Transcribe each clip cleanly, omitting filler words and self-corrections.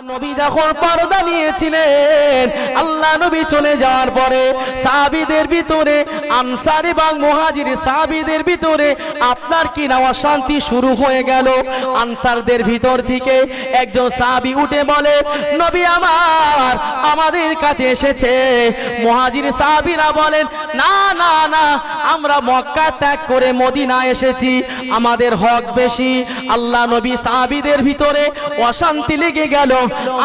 নবী যখন পর্দা নিয়েছিলেন, আল্লাহ নবী চলে যাওয়ার পরে সাহাবীদের ভিতরে, আনসার এবং মুহাজির সাহাবীদের ভিতরে আপনার কি না অশান্তি শুরু হয়ে গেল। আনসারদের ভিতর থেকে একজন সাহাবী উঠে বলে, নবী আমাদের কাছে এসেছে। মুহাজির সাহাবীরা বলেন, না না না, আমরা মক্কা ত্যাগ করে মদিনা এসেছি, আমাদের হক বেশি। আল্লাহ নবী সাহাবীদের ভিতরে অশান্তি লেগে গেল।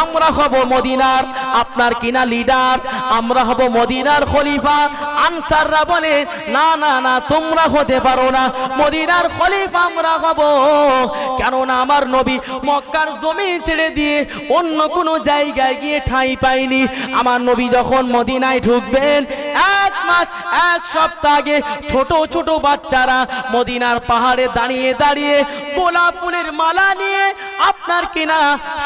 আমরা হব মদিনার আপনার কিনা লিডার, আমরা হব মদিনার খলিফা। আনসাররা বলে, না না না, তোমরা হতে পারো না, মদিনার খলিফা আমরা হব। কেননা আমার নবী মক্কার জমি ছেড়ে দিয়ে অন্য কোনো জায়গায় গিয়ে ঠাঁই পায়নি। আমার নবী যখন মদিনায় ঢুকবেন, 1 মাস 1 সপ্তাহ আগে ছোট ছোট বাচ্চারা মদিনার পাহাড়ে দাঁড়িয়ে দাঁড়িয়ে গোলাপ ফুলের মালা নিয়ে, আপনার কিনা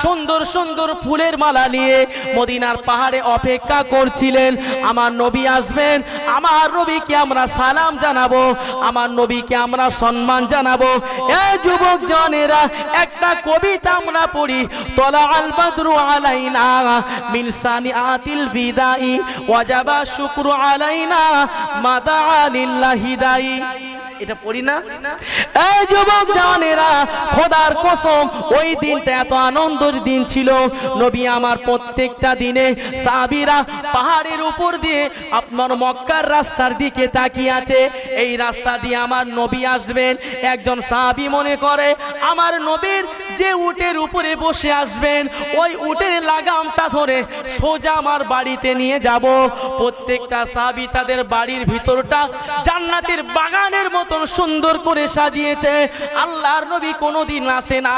সুন্দর সুন্দর ফুলের মালা নিয়ে মদিনার পাহাড়ে অপেক্ষা করছিলেন। আমার নবী আসবেন, আমার নবীকে আমরা সালাম জানাবো, আমার নবীকে আমরা সম্মান জানাবো। এই যুবক জনেরা, একটা কবিতা আমরা পড়ি, তলা আল বদরু আলাইনা মিন সানিআতিল বিদাই ওয়াজাবা শুকরু আলাইনা মাদা লিল্লাহি দাই। এটা পড়ি না? এই যুবক জানেরা, খোদার কসম ওই দিনটা এত আনন্দের দিন ছিল। নবী আমার প্রত্যেকটা দিনে সাহাবীরা পাহাড়ের উপর দিয়ে আপনার মক্কার রাস্তার দিকে তাকিয়ে আছে, এই রাস্তা দিয়ে আমার নবী আসবেন। একজন সাহাবী মনে করে, আমার নবীর যে উটের উপরে বসে আসবেন, ওই উটের লাগামটা ধরে সোজা আমার বাড়িতে নিয়ে যাব। প্রত্যেকটা সাহাবী তাদের বাড়ির ভিতরটা জান্নাতের বাগানের মতো সুন্দর করে সাজিয়েছে। আল্লাহর নবী কোনোদিন আসে না।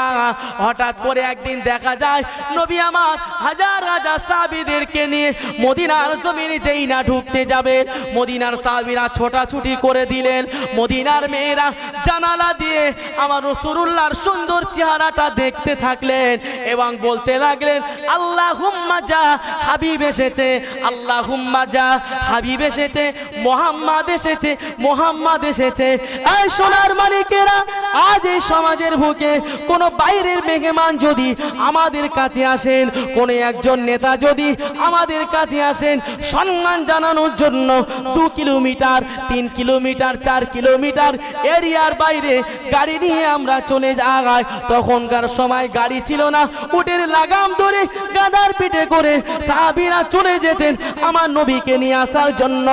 হঠাৎ করে একদিন দেখা যায়, নবী আমার হাজার হাজার সাহাবীদেরকে নিয়ে মদিনার জমিনে যেই না ঢুকতে যাবে, মদিনার সাহাবীরা ছোটাছুটি করে দিলেন। মদিনার মেয়েরা জানালা দিয়ে আমার রাসূলুল্লাহর সুন্দর চেহারাটা দেখতে থাকলেন এবং বলতে লাগলেন, আল্লাহুম্মা যা, হাবিব এসেছে, আল্লাহুম্মা যা, হাবিব এসেছে, মুহাম্মদ এসেছে, মুহাম্মদ এসেছে। এই সোনার মানিকেরা, আজ এই সমাজের বুকে কোনো বাইরের মেহমান যদি আমাদের কাছে আসেন, কোনো একজন নেতা যদি আমাদের কাছে আসেন, সম্মান জানানোর জন্য 2 কিলোমিটার 3 কিলোমিটার 4 কিলোমিটার এরিয়ার বাইরে গাড়ি নিয়ে আমরা চলে যাই। তখনকার সময় গাড়ি ছিল না, উটের লাগাম ধরে গাধার পিঠে করে সাহাবীরা চলে যেতেন আমার নবীকে নিয়ে আসার জন্য।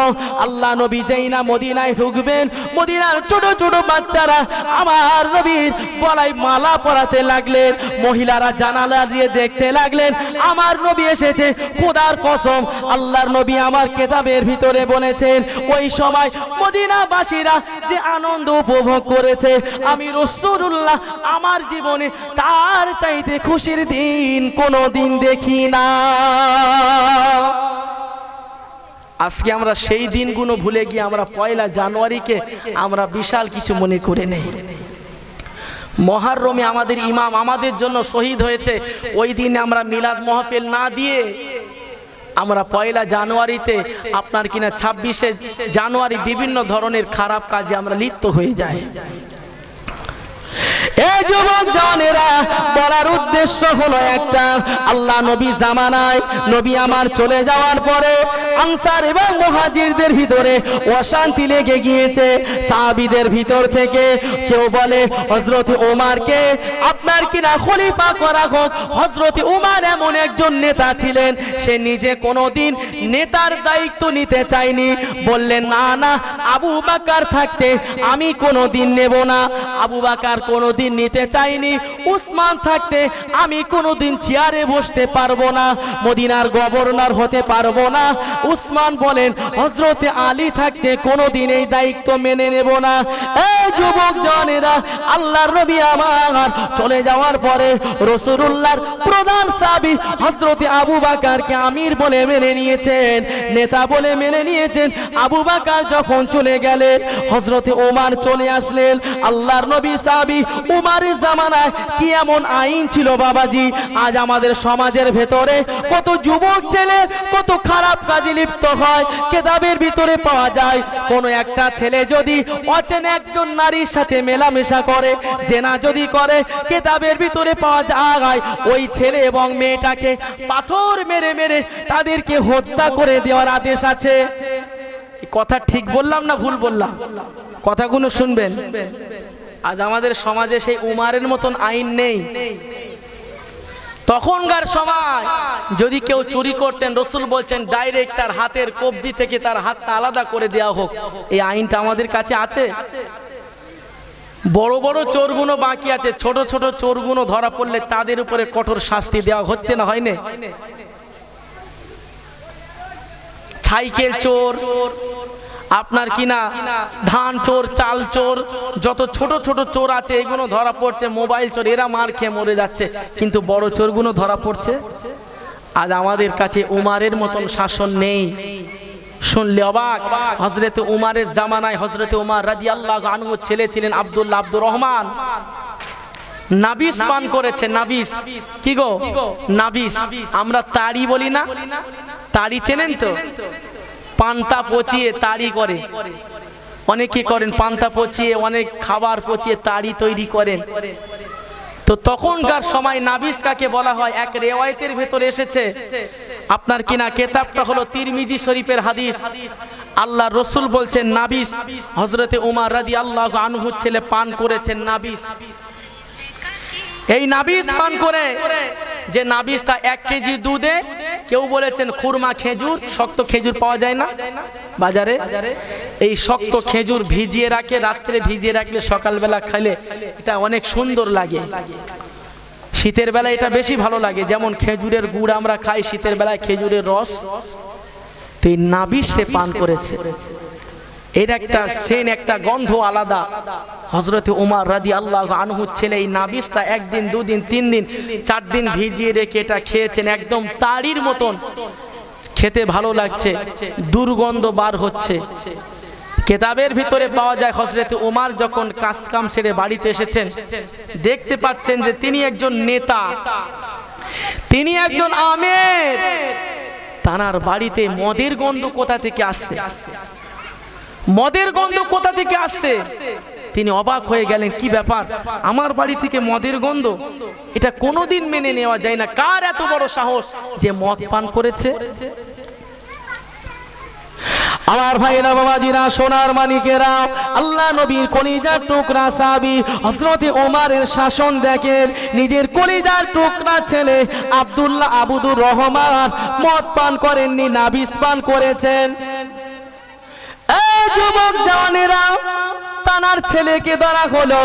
আল্লাহ নবী যেই না মদিনায় ঢুকবেন, মদিনার ছোট ছোট বাচ্চারা আমার নবীর গলায় মালা পরাতে লাগলেন, মহিলারা জানালা দিয়ে দেখতে লাগলেন আমার নবী এসেছে। খোদার কসম, আল্লাহর নবী আমার কিতাবের ভিতরে বলেছেন, ওই সময় মদিনাবাসীরা যে আনন্দ উপভোগ করেছে, আমি রাসূলুল্লাহ আমার জীবনে তার চাইতে খুশির দিন কোনোদিন দেখি না। আজকে আমরা সেই দিনগুলো ভুলে গিয়ে আমরা 1 জানুয়ারিকে আমরা বিশাল কিছু মনে করে নেই। মুহররমে আমাদের ইমাম আমাদের জন্য শহীদ হয়েছে, ওই দিনে আমরা মিলাদ মাহফিল না দিয়ে আমরা 1 জানুয়ারিতে আপনার কিনা 26শে জানুয়ারি বিভিন্ন ধরনের খারাপ কাজে আমরা লিপ্ত হয়ে যাই। এই যুবক জনেরা, বলার উদ্দেশ্য হলো একটা, আল্লাহ নবী জামানায় নবী আমার চলে যাওয়ার পরে আনসার এবং মুহাজিরদের ভিতরে অশান্তি লেগে গিয়েছে। সাহাবীদের ভিতর থেকে কেউ বলে হযরত ওমরকে আপনার কিনা খলিফা করা হোক। হযরত ওমর এমন একজন নেতা ছিলেন, সে নিজে কোনোদিন নেতার দায়িত্ব নিতে চায়নি। বললেন, না না, আবু বকর থাকতে আমি কোনোদিন নেব না, আবু বকর কোনোদিন নিতে চাইনি। উসমান থাকতে আমি কোনোদিন চেয়ারে বসতে পারবো না, মদিনার গভর্নর হতে পারবো না। উসমান বলেন, হযরত আলী থাকতে কোনোদিন এই দায়িত্ব মেনে নেব না। এই যুবক জনেরা, আল্লাহর নবী আমার চলে যাওয়ার পরে রাসূলুল্লাহর প্রধান সাহাবী হযরত আবু বকরকে আমির বলে মেনে নিয়েছেন, নেতা বলে মেনে নিয়েছেন। আবু বকর যখন চলে গেলেন, হযরত ওমর চলে আসলেন। আল্লাহর নবী সাহাবী উমারের জামানায় কি এমন আইন ছিল বাবাজি, আজ আমাদের সমাজের ভেতরে কত যুবক ছেলে কত খারাপ কাজে লিপ্ত হয়। কিতাবের ভিতরে পাওয়া যায় কোন একটা ছেলে যদি অচেনা একজন নারীর সাথে মেলামেশা করে, জেনা যদি করে, কিতাবের ভিতরে পাওয়া যায় ওই ছেলে এবং মেয়েটাকে পাথর মেরে মেরে তাদেরকে হত্যা করে দেওয়ার আদেশ আছে। কথা ঠিক বললাম না ভুল বললাম? কথাগুলো শুনবেন। আজ আমাদের সমাজে সেই উমারের মতন আইন নেই। তখনকার সময় যদি কেউ চুরি করতেন, রসুল বলছেন ডাইরেক্ট তার হাতের কবজি থেকে তার হাতটা আলাদা করে দেওয়া হোক। এই আইনটা আমাদের কাছে আছে? বড় বড় চোরগুলো বাকি আছে, ছোট ছোট চোরগুলো ধরা পড়লে তাদের উপরে কঠোর শাস্তি দেওয়া হচ্ছে না, হয়নি? সাইকেল চোর, আপনার কিনা ধান চোর, চাল চোর, যত ছোট ছোট চোর আছে এগুলো ধরা পড়ছে। মোবাইল চোর, এরা মার খেয়ে মরে যাচ্ছে, কিন্তু বড় চোরগুলো ধরা পড়ছে। আজ আমাদের কাছে উমারের মতন শাসন নেই। শুনলে অবাক। হযরতে উমারের জামানায় হযরতে উমার রাদিয়াল্লাহু আনহু ছেলে ছিলেন আব্দুল্লাহ, আব্দুর রহমান। নাবিস পান করেছে। নাবিস কি গো? নাবিস। আমরা তাড়ি বলি না? তাড়ি চেনেন তো? পান্তা পচিয়ে তাড়ি করে, অনেকে করেন পান্তা পচিয়ে, অনেক খাবার পচিয়ে তাড়ি তৈরি করেন। তো তখনকার সময় নাবিস কাকে বলা হয়? এক রিওয়ায়াতের ভেতরে এসেছে, আপনার কিনা কিতাবটা হলো তিরমিজি শরীফের হাদিস। আল্লাহর রাসূল বলছেন নাবিস হযরতে উমর রাদিয়াল্লাহু আনহু ছেলে পান করেছেন নাবিস। এই নাবিস পান করে, যে নাবিসটা 1 কেজি দুধে, কেউ বলেছেন খুরমা খেজুর, শক্ত খেজুর পাওয়া যায় না বাজারে, এই শক্ত খেজুর ভিজিয়ে রাখে, রাত্রে ভিজিয়ে রাখলে সকালবেলা খেলে এটা অনেক সুন্দর লাগে। শীতের বেলায় এটা বেশি ভালো লাগে, যেমন খেজুরের গুড় আমরা খাই শীতের বেলায়, খেজুরের রস। তো এই নাবিস সে পান করেছে, এর একটা সেন, একটা গন্ধ আলাদা। হযরতে উমর রাদিয়াল্লাহু আনহু ছেলে এই নাবিসটা 1 দিন 2 দিন 3 দিন 4 দিন ভিজিয়ে রেখে এটা খেয়েছেন। একদম তাড়ির মতন খেতে ভালো লাগছে, দুর্গন্ধ বার হচ্ছে। কিতাবের ভিতরে পাওয়া যায় হযরতে উমর যখন কাজ কাম সেরে বাড়িতে এসেছেন, দেখতে পাচ্ছেন যে তিনি একজন নেতা, তিনি একজন আমির। তার বাড়িতে মদের গন্ধ কোথা থেকে আসছে? মদের গন্ধ কোথা থেকে আসছে? তিনি অবাক হয়ে গেলেন, কি ব্যাপার, আমার বাড়ি থেকে মদের গন্ধ? এটা কোনোদিন মেনে নেওয়া যায় না। কার এত বড় সাহস যে মদ পান করেছে? আমার ভাইরা বাবাজিরা, সোনার মানিকেরা, আল্লাহ নবীর কলিজার টুকরা সাহাবী হযরতে ওমরের শাসন দেখেন। নিজের কলিজার টুকরা ছেলে আব্দুল্লাহ আবুদুর রহমান মদ পান করেননি, নাবিস পান করেছেন। এই যুবক জওয়ানেরা, তানার ছেলেকে ধরা হলো।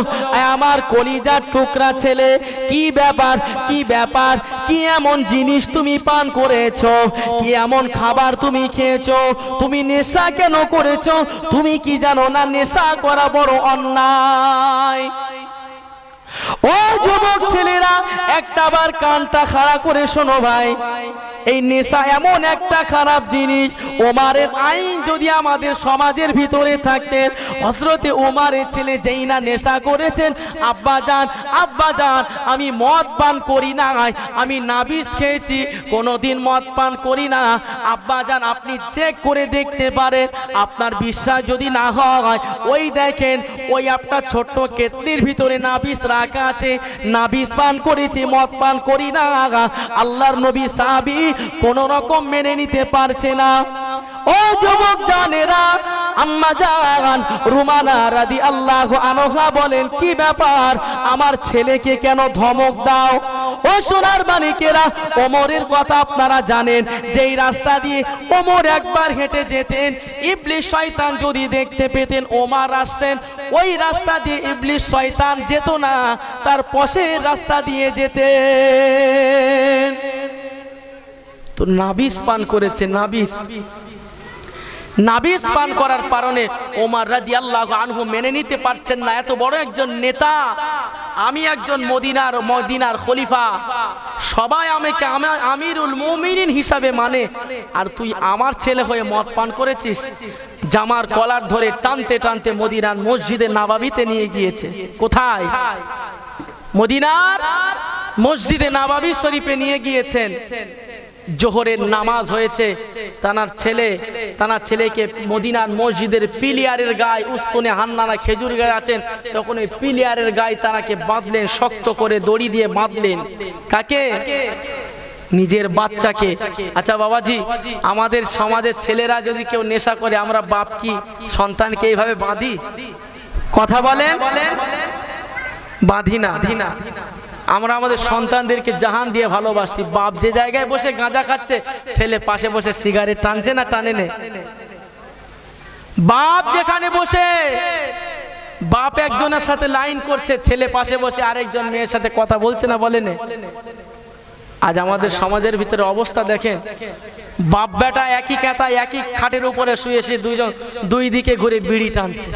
আমার কলিজার টুকরা ছেলে, কি ব্যাপার, কি ব্যাপার, কি এমন জিনিস তুমি পান করেছো? কি এমন খাবার তুমি খেয়েছো? তুমি নেশা কেন করেছো? তুমি কি জানো না নেশা করা বড় অন্যায়? ও যুবক ছেলেরা, একটাবার কানটা খাড়া করে শোনো ভাই, এই নেশা এমন একটা খারাপ জিনিস। ওমরের আইন যদি আমাদের সমাজের ভিতরে থাকতেন, হযরতে ওমরের ছেলে যেই না নেশা করেছেন, আব্বা জান, আব্বা জান, আমি মদ পান করি না, আমি নাবিস খেয়েছি, কোনোদিন মদ পান করি না। আব্বা জান, আপনি চেক করে দেখতে পারেন। আপনার বিশ্বাস যদি না হয়, ওই দেখেন, ওই আপনার ছোট্ট কেতলির ভিতরে নাবিস রাখা আছে, নাবিস পান করেছি, মদ পান করি না। আল্লাহর নবী সাহাবী কোন রকম মেনে নিতে পারছে না। ও যুবক জানেরা, আম্মা জান রুমানা রাদিয়াল্লাহু আনহা বলেন, কি ব্যাপার, আমার ছেলেকে কেন ধমক দাও? ও সোনার মানিকেরা, ওমরের কথা আপনারা জানেন, যেই রাস্তা দিয়ে ওমর একবার হেঁটে যেতেন, ইবলিস শয়তান যদি দেখতে পেতেন ওমর আসছেন, ওই রাস্তা দিয়ে ইবলিস শয়তান যেত না, তার পাশের রাস্তা দিয়ে যেতেন। তো নাবিস পান করেছে, নাবিস পান করার কারণে ওমর রাদিয়াল্লাহু আনহু মেনে নিতে পারছেন না। এত বড় একজন নেতা, আমি একজন মদিনার খলিফা, সবাই আমাকে আমিরুল মুমিনিন হিসাবে মানে, আর তুই আমার ছেলে হয়ে মদ পান করেছিস। জামার কলার ধরে টানতে টানতে মদিনার মসজিদে নববীতে নিয়ে গিয়েছে। কোথায়? মদিনার মসজিদে নববী শরীফে নিয়ে গিয়েছেন। জোহরের নামাজ হয়েছে, তানার ছেলেকে মদিনার মসজিদের পিলিয়ারের গায়ে, উস্তনে হান্নানা খেজুর গায়ে আছেন, তখন ওই পিলিয়ারের গায়ে তানাকে বাঁধলেন, শক্ত করে দড়ি দিয়ে বাঁধলেন। কাকে? নিজের বাচ্চাকে। আচ্ছা বাবাজি, আমাদের সমাজের ছেলেরা যদি কেউ নেশা করে, আমরা বাপ কি সন্তানকে এইভাবে বাঁধি? কথা বলেন, বাঁধি না। আমরা আমাদের সন্তানদেরকে জাহান দিয়ে ভালোবাসি। বাপ যে জায়গায় বসে গাঁজা খাচ্ছে, ছেলে পাশে বসে সিগারেট টানছে না টানে নে? বাপ যেখানে বসে বাপ একজনের সাথে লাইন করছে, ছেলে পাশে বসে আরেকজন মেয়ের সাথে কথা বলছে না বলে নে? আজ আমাদের সমাজের ভিতরে অবস্থা দেখেন, বাপ বেটা একই কাঁথা একই খাটের উপরে শুয়ে এসে দুইজন দুই দিকে ঘুরে বিড়ি টানছে।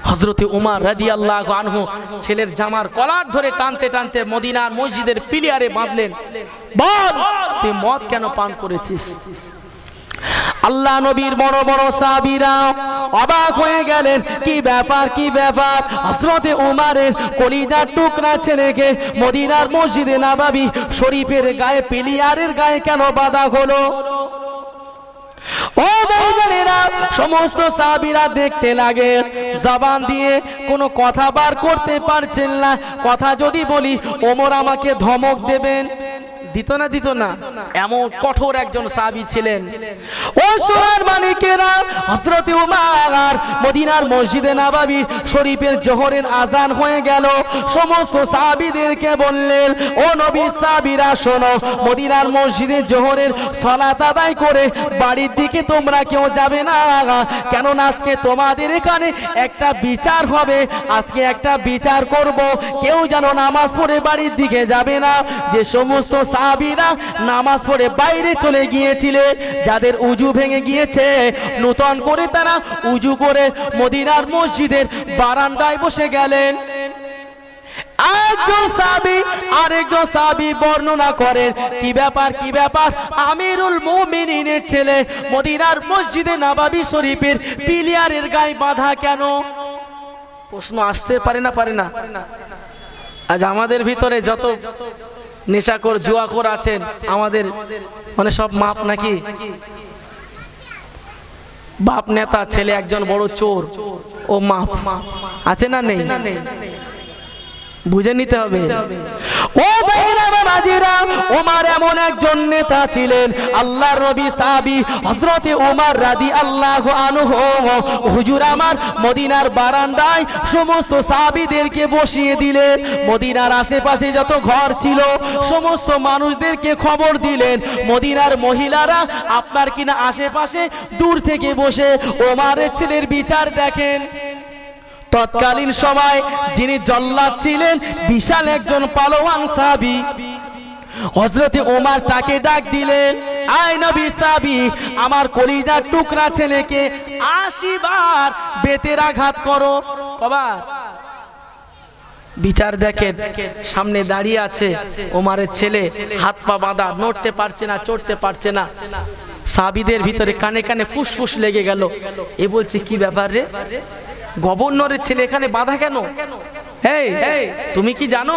হযরতে উমর রাদিয়াল্লাহু আনহু ছেলের জামার কলার ধরে টানতে টানতে মদিনার মসজিদের পিলিয়ারে বাঁধলেন। বল, তুই মদ কেন পান করেছিস? আল্লাহ নবীর বড় বড় সাহাবীরা অবাক হয়ে গেলেন, কি ব্যাপার কি ব্যাপার? হযরতে উমরের কলিজার টুকরা ছেলেকে মদিনার মসজিদে নববী শরীফের গায়ে, পিলিয়ারের গায়ে কেন বাঁধা হলো? ও ভাইজানেরা, সমস্ত সাহাবীরা দেখতে লাগে, জবান দিয়ে কোনো কথা বার করতে পারছেন না। কথা যদি বলি, ওমর আমাকে ধমক দেবেন। দিত না? এমন কঠোর একজন সাহাবী ছিলেন। ও সোনার মানিকেরা, হযরতে উমর মদিনার মসজিদে নববী শরীফের জোহরের আজান হয়ে গেল। সমস্ত সাহাবীদেরকে বললেন, ও নবীর সাহাবীরা শোনো, মদিনার মসজিদে জোহরের সালাত আদায় করে বাড়ির দিকে তোমরা কেউ যাবে না, কেননা আজকে তোমাদের এখানে একটা বিচার হবে। আজকে একটা বিচার করব, কেউ যেন নামাজ পড়ে বাড়ির দিকে যাবে না। যে সমস্ত সাহাবীরা নামাজ পড়ে বাইরে চলে গিয়েছিলেন, যাদের উজু ভেঙে গিয়েছে, নতুন করে তারা উজু করে মদিনার মসজিদের বারান্দায় বসে গেলেন। একজন সাহাবী আরেকজন সাহাবী বর্ণনা করেন, কি ব্যাপার আমিরুল মুমিনিনের ছেলে মদিনার মসজিদে নববী শরীফের পিলিয়ারের গায়ে বাঁধা কেন? প্রশ্ন আসতে পারে না? আজ আমাদের ভিতরে যত নেশাখোর জুয়াখোর আছেন, আমাদের মানে সব মাপ নাকি? বাপ নেতা, ছেলে একজন বড় চোর, ও মাপ আছে না নেই? বুঝে নিতে হবে। ও ভাইরা বাবাজিরা, ওমর এমন একজন নেতা ছিলেন, আল্লাহর নবী সাহাবী হযরতে ওমর রাদিয়াল্লাহু আনহু হুজুর আমার মদিনার বারান্দায় সমস্ত সাহাবীদেরকে বসিয়ে দিলেন। মদিনার আশেপাশে যত ঘর ছিল সমস্ত মানুষদেরকে খবর দিলেন, মদিনার মহিলারা আপনার কিনা আশেপাশে দূর থেকে বসে ওমরের ছেলের বিচার দেখেন। তৎকালীন সময় যিনি জল্লাদ ছিলেন, বিশাল একজন পালোয়ান সাহাবী, হযরতে ওমর তাকে ডাক দিলেন, আয় নবী সাহাবী, আমার কলিজার টুকরা ছেলেকে 80 বার বেতের আঘাত করো। কবার? বিচার দেখেন, সামনে দাঁড়িয়ে আছে ওমরের ছেলে, হাত পা বাঁধা, নড়তে পারছে না, চড়তে পারছে না। সাহাবীদের ভিতরে কানে কানে ফুসফুস লেগে গেল। এ বলছে, কি ব্যাপার রে, গভর্নরের ছেলে এখানে বাঁধা কেন? তুমি কি জানো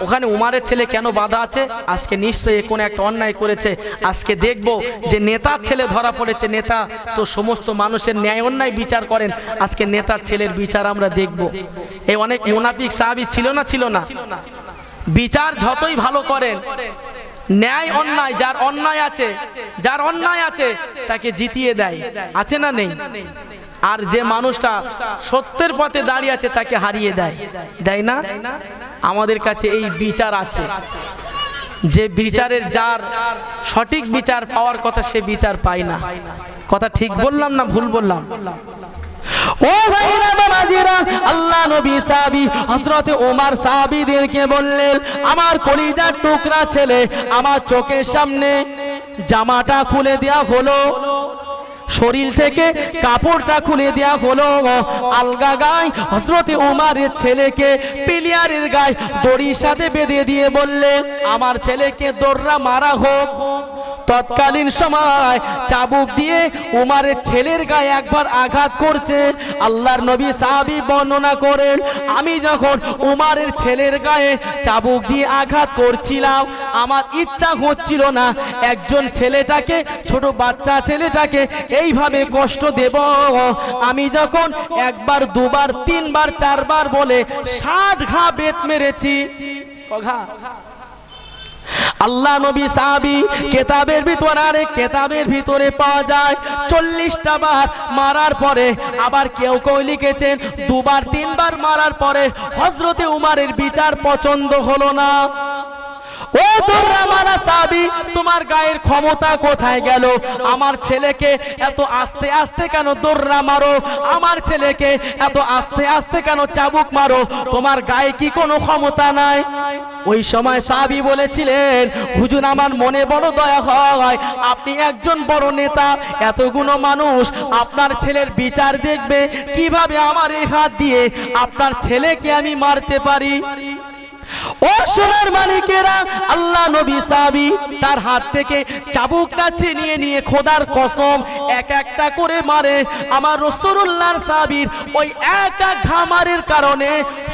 ওখানে উমারের ছেলে কেন বাঁধা আছে? আজকে নিশ্চয়ই কোন একটা অন্যায় করেছে। আজকে দেখবো যে নেতার ছেলে ধরা পড়েছে। নেতা তো সমস্ত মানুষের ন্যায় অন্যায় বিচার করেন, আজকে নেতার ছেলের বিচার আমরা দেখব। এই অনেক মুনাফিক সাহাবী ছিল না? বিচার যতই ভালো করেন, ন্যায় অন্যায়, যার অন্যায় আছে তাকে জিতিয়ে দেয়, আছে না নেই? আর যে মানুষটা সত্যের পথে দাঁড়িয়ে আছে তাকে হারিয়ে দেয় না? আমাদের কাছে এই বিচার আছে, যে বিচারের যার সঠিক বিচার পাওয়ার কথা সে বিচার পায় না। কথা ঠিক বললাম না ভুল বললাম? ও ভাইরা বাবাজিরা, আল্লাহ নবী সাহাবী হযরতে ওমর সাহাবীদেরকে বললেন, আমার কলিজার টুকরা ছেলে, আমার চোখের সামনে জামাটা খুলে দেয়া হলো, শরীর থেকে কাপড়টা খুলে দেয়া হলো, আলগা গায়ে হযরতে ওমরের ছেলেকে পিলিয়ারের গায়ে দড়ির সাথে বেঁধে দিয়ে বললেন, আমার ছেলেকে দড়রা মারা হোক। তৎকালীন সময় চাবুক দিয়ে উমারের ছেলের গায়ে একবার আঘাত করছে। আল্লাহর নবী সাহাবী বর্ণনা করেন, আমি যখন উমারের ছেলের গায়ে চাবুক দিয়ে আঘাত করছিলাম, আমার ইচ্ছা হচ্ছিল না একজন ছেলেটাকে, ছোট বাচ্চা ছেলেটাকে এইভাবে কষ্ট দেব। আমি যখন একবার, দুবার, তিনবার, চারবার বলে 60 ঘা বেত মেরেছি। ঘা আল্লাহ নবী সাহাবী কেতাবের ভিতরে পাওয়া যায় 40টা বার মারার পরে, আবার কেউ কেউ লিখেছেন দুবার তিনবার মারার পরে হযরতে উমারের বিচার পছন্দ হলো না। ও দৌড়া মারা সাহাবী, তোমার গায়ের ক্ষমতা কোথায় গেল? আমার ছেলেকে এত আস্তে আস্তে কেন দৌড়া মারো? আমার ছেলেকে এত আস্তে আস্তে কেন চাবুক মারো? তোমার গায়ে কি কোনো ক্ষমতা নাই? ওই সময় সাহাবী বলেছিলেন, হুজুর আমার মনে বড় দয়া হয়, আপনি একজন বড় নেতা, এতগুলো মানুষ আপনার ছেলের বিচার দেখবে, কিভাবে আমার এই হাত দিয়ে আপনার ছেলেকে আমি মারতে পারি? ও সোনার মালিকেরা, আল্লাহ নবী সাহাবী তার হাত থেকে চাবুকটা ছিনিয়ে নিয়ে খোদার কসম এক একটা করে মারে। আমার রাসূলুল্লাহর সাহাবীর ওই এক এক ঘামারের কারণে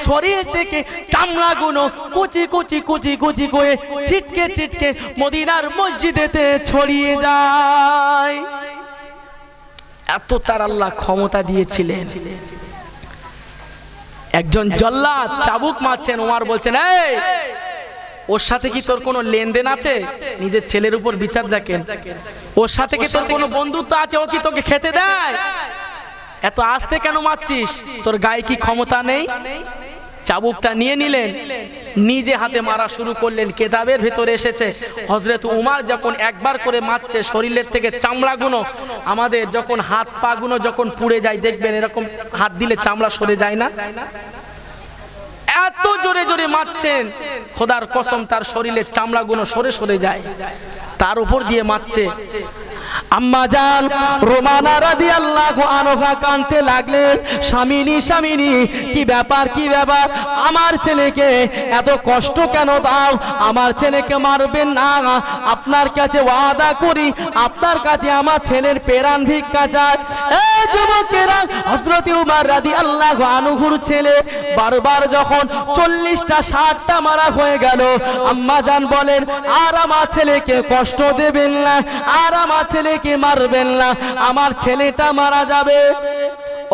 শরীর থেকে চামড়াগুলো কুচি কুচি কুচি কুচি করে ছিটকে ছিটকে মদিনার মসজিদেতে ছড়িয়ে যায়। এত তার আল্লাহ ক্ষমতা দিয়েছিলেন। একজন জল্লাদ চাবুক মারছেন, ওমর বলছেন, এই ওর সাথে কি তোর কোনো লেনদেন আছে? নিজের ছেলের উপর বিচার দেখেন। ওর সাথে কি তোর কোনো বন্ধুত্ব আছে? ও কি তোকে খেতে দেয়? এত আস্তে কেন মারছিস? তোর গায়ে কি ক্ষমতা নেই? চাবুকটা নিয়ে নিলেন, নিজে হাতে মারা শুরু করলেন। কেতাবের ভিতরে এসেছে হযরত উমর যখন একবার করে মারছে, শরীরের থেকে চামড়াগুলো, আমাদের যখন হাত পা গুলো যখন পুড়ে যায় দেখবেন এরকম হাত দিলে চামড়া সরে যায় না, এত জোরে জোরে মারছেন, খোদার কসম তার শরীরের চামড়াগুলো সরে সরে যায়। তার উপর দিয়ে মারছে। আম্মা জান রোমানা রাদিয়াল্লাহু আনহা কাঁদতে লাগলেন, স্বামিনী স্বামিনী, কি ব্যাপার কি ব্যাপার? আমার ছেলেকে এত কষ্ট কেন দাও? আমার ছেলেকে মারবেন না। আপনার কাছে ওয়াদা করি, আপনার কাছে আমার ছেলের প্রাণ ভিক্ষা চাই। এই যুবকেরা, হযরত উমর রাদিয়াল্লাহু আনহুর ছেলে বারবার যখন 40টা 60টা মারা হয়ে গেল, আম্মা জান বলেন, আর আমার ছেলেকে কষ্ট দেবেন না, আর আমার ছেলেকে মারবেন না, আমার ছেলেটা মারা যাবে।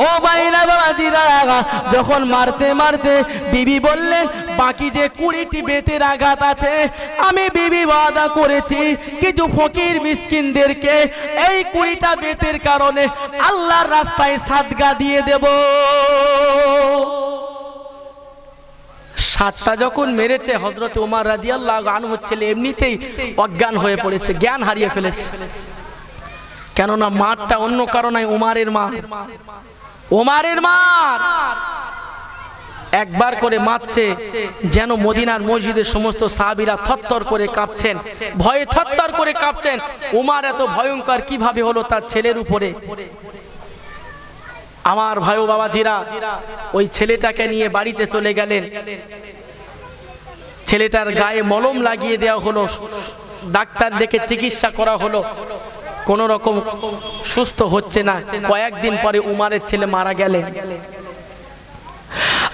ও ভাইরা বাবাজিরা, যখন মারতে মারতে বিবি বললেন, বাকি যে 20টি বেতের আঘাত আছে, আমি বিবি ওয়াদা করেছি কিছু ফকির মিসকিনদেরকে এই 20টা বেতের কারণে আল্লাহর রাস্তায় সাদকা দিয়ে দেব। 60টা যখন মেরেছে, হযরত উমর রাদিয়াল্লাহু আনহু ছেলে এমনিতেই অজ্ঞান হয়ে পড়েছে, জ্ঞান হারিয়ে ফেলেছে। কেননা মারটা অন্য কারণে উমারের মার, উমারের মার একবার করে মারছে, যেন মদিনার মসজিদের সমস্ত সাহাবীরা থরথর করে কাঁপছেন, ভয়ে থরথর করে কাঁপছেন। উমার এত ভয়ঙ্কর কিভাবে হলো তার ছেলের উপরে? আমার ভাই ও বাবাজিরা, ওই ছেলেটাকে নিয়ে বাড়িতে চলে গেলেন। ছেলেটার গায়ে মলম লাগিয়ে দেওয়া হলো, ডাক্তার ডেকে চিকিৎসা করা হলো, কোন রকম সুস্থ হচ্ছে না। কয়েকদিন পরে উমারের ছেলে মারা গেলেন।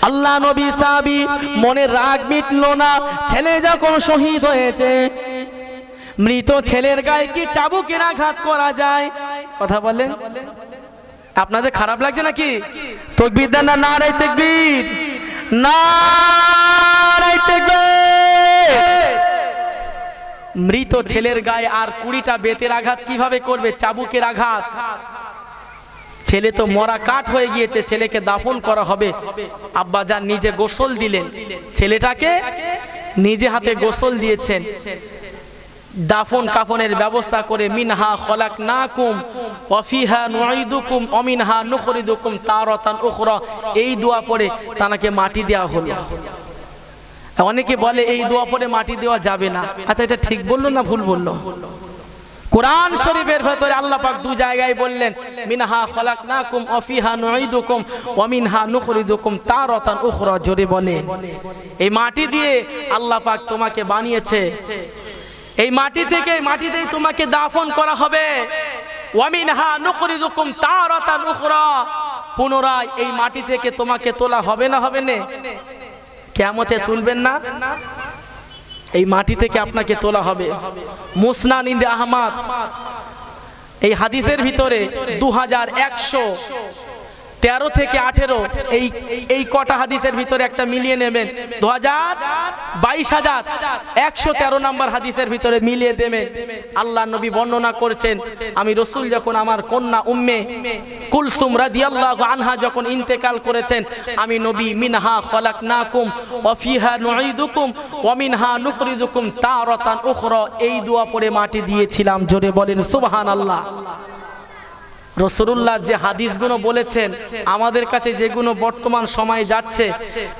আল্লাহ নবী সাহাবী মনে রাগ মিটলো না, ছেলে যখন শহীদ হয়েছে, মৃত ছেলের গায়ে কি চাবুকের আঘাত করা যায়? কথা বলেন, আপনাদের খারাপ লাগছে নাকি? তাকবীর দেন না, নারে তাকবীর, নারে তাকবীর। মৃত ছেলের গায়ে আর 20টা বেতের আঘাত কিভাবে করবে? চাবুকের আঘাত। ছেলে তো মরা কাঠ হয়ে গিয়েছে, ছেলেকে দাফন করা হবে। আব্বা জান নিজে গোসল দিলেন, ছেলেটাকে নিজে হাতে গোসল দিয়েছেন, দাফন কাফনের ব্যবস্থা করে, মিনহা খলাকনাকুম ওয়া ফিহা নুঈদুকুম ওয়া মিনহা নুখরিজুকুম তারাতান উখরা, এই দোয়া পড়ে তাকে মাটি দেওয়া হলো। অনেকে বলে এই দোয়া পড়ে মাটি দেওয়া যাবে না। আচ্ছা, এটা ঠিক বললো না ভুল বললো? কোরআন শরীফের ভেতরে আল্লাহ পাক 2 জায়গায় বললেন, মিনহা খলাকনাকুম ওয়া ফিহা নুঈদুকুম ওয়া মিনহা নুখরিজুকুম তারাতান উখরা। জোরে বলেন, এই মাটি দিয়ে আল্লাহ পাক তোমাকে বানিয়েছে, এই মাটি থেকে মাটিতেই তোমাকে দাফন করা হবে। ওয়ামিনহা নুখরিজুকুম তারাতান উখরা, পুনরায় এই মাটি থেকে তোমাকে তোলা হবে না হবে না? কিয়ামতে তুলবেন না? এই মাটি থেকে আপনাকে তোলা হবে। মুসনাদ আহমদ এই হাদিসের ভিতরে 2113 থেকে 18 এই কটা হাদিসের ভিতরে একটা মিলিয়ে নেবেন, 22,113 নম্বর হাদিসের ভিতরে মিলিয়ে দেবেন। আল্লাহ নবী বর্ণনা করেছেন, আমি রাসূল যখন আমার কন্যা উম্মে কুলসুম রাদিয়াল্লাহু আনহা যখন ইন্তেকাল করেছেন, আমি নবী মিনহা খলাকনাকুম ওয়া ফিহা নুঈদুকুম ওয়া মিনহা নুখরিজুকুম তারাতান উখরা, এই দোয়া পড়ে মাটি দিয়েছিলাম। জোরে বলেন সুবহানাল্লাহ। রাসূলুল্লাহ যে হাদিসগুলো বলেছেন, আমাদের কাছে যেগুলো বর্তমান সময়ে যাচ্ছে,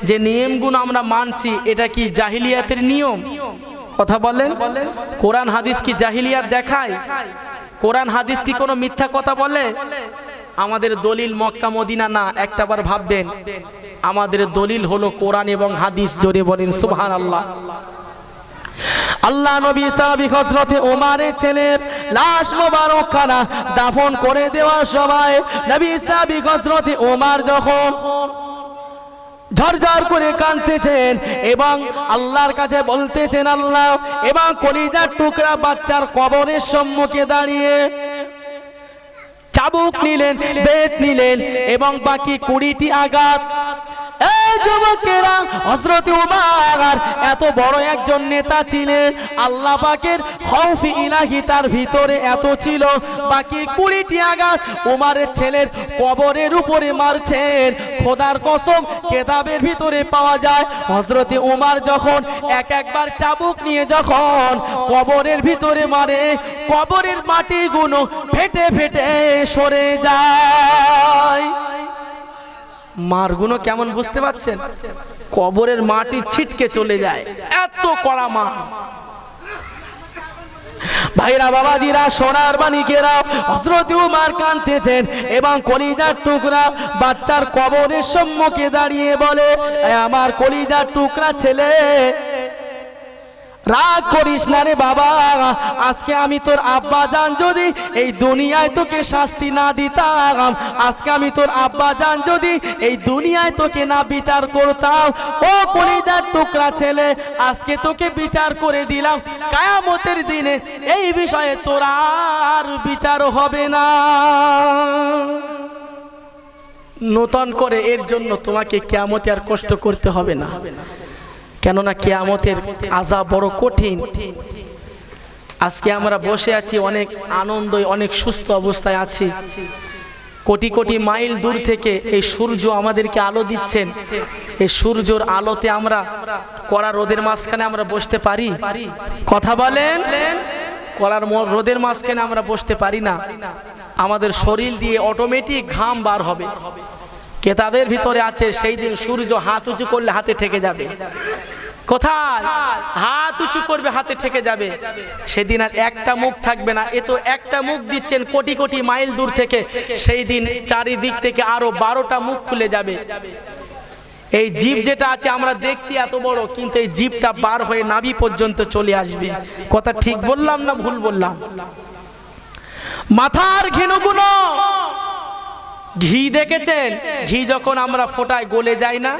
যে নিয়মগুলো আমরা মানছি, এটা কি জাহিলিয়াতের নিয়ম? কথা বলেন। কোরআন হাদিস কি জাহিলিয়াত দেখায়? কোরআন হাদিস কি কোনো মিথ্যা কথা বলে? আমাদের দলিল মক্কা মদিনা না, একটাবার ভাববেন, আমাদের দলিল হলো কোরআন এবং হাদিস। জোরে বলেন সুবহানাল্লাহ। আল্লাহ নবী সাহাবী হযরতে ওমরের ছেলের লাশ মোবারক খানা দাফন করে দেওয়ার সময় নবী সাহাবী হযরতে ওমর যখন ঝরঝর করে কাঁদতেছেন এবং আল্লাহর কাছে বলতেছেন আল্লাহ, এবং কলিজার টুকরা বাচ্চার কবরের সম্মুখে দাঁড়িয়ে চাবুক নিলেন, বেত নিলেন এবং বাকি 20টি আঘাত। এই যুবকেরা, হযরত ওমর এত বড় একজন নেতা ছিলেন, আল্লাহ পাকের খৌফ ইলাহি তার ভিতরে এত ছিল, বাকি 20টি আঘাত ওমরের ছেলের কবরের উপরে মারছেন। খোদার কসম, কিতাবের ভিতরে পাওয়া যায়, হযরত ওমর যখন একবার চাবুক নিয়ে যখন কবরের ভিতরে মারে, কবরের মাটিগুলো ফেটে ফেটে সরে যায়। মারগুলো কেমন বুঝতে পাচ্ছেন? কবরের মাটি ছিটকে চলে যায়, এত কড়া মার। ভাইরা বাবাজিরা, সোনার মানিকেরা, হযরত ওমর কাঁদতেছেন এবং কলিজার টুকরা বাচ্চার কবরের সম্মুখে দাঁড়িয়ে বলে, আমার কলিজার টুকরা ছেলে, রাগ করিস না রে বাবা, আজকে আমি তোর আব্বা জান যদি এই দুনিয়ায় তোকে শাস্তি না দিতাম, আজকে আমি তোর আব্বা জান যদি এই দুনিয়ায় তোকে না বিচার করতাম, ও কলিজার টুকরা ছেলে, আজকে তোকে বিচার করে দিলাম, কিয়ামতের দিনে এই বিষয়ে তোর আর বিচার হবে না। নতুন করে এর জন্য তোমাকে কিয়ামতে আর কষ্ট করতে হবে না, কেননা কিয়ামতের আযাব বড় কঠিন। আজকে আমরা বসে আছি অনেক আনন্দে, অনেক সুস্থ অবস্থায় আছি, কোটি কোটি মাইল দূর থেকে এই সূর্য আমাদেরকে আলো দিচ্ছেন। এই সূর্যের আলোতে আমরা কড়া রোদের মাঝখানে আমরা বসতে পারি? কথা বলেন। কড়ার রোদের মাঝখানে আমরা বসতে পারি না, আমাদের শরীর দিয়ে অটোমেটিক ঘাম বার হবে। কিতাবের ভিতরে আছে, সেই দিন সূর্য হাত উঁচু করলে হাতে ঠেকে যাবে। কোথায়? হাত উঁচু করবে, হাতে ঠেকে যাবে। সেদিন আর একটা মুখ থাকবে না। এ তো একটা মুখ দিচ্ছেন কোটি কোটি মাইল দূর থেকে, সেই দিন চারিদিক থেকে আরো 12টা মুখ খুলে যাবে। এই জীব যেটা আছে আমরা দেখছি এত বড়, কিন্তু এই জীবটা বার হয়ে নাভি পর্যন্ত চলে আসবে। কথা ঠিক বললাম না ভুল বললাম? মাথার ঘিনুগুলো, ঘি দেখেছেন? ঘি যখন আমরা ফোটাই গলে যায় না?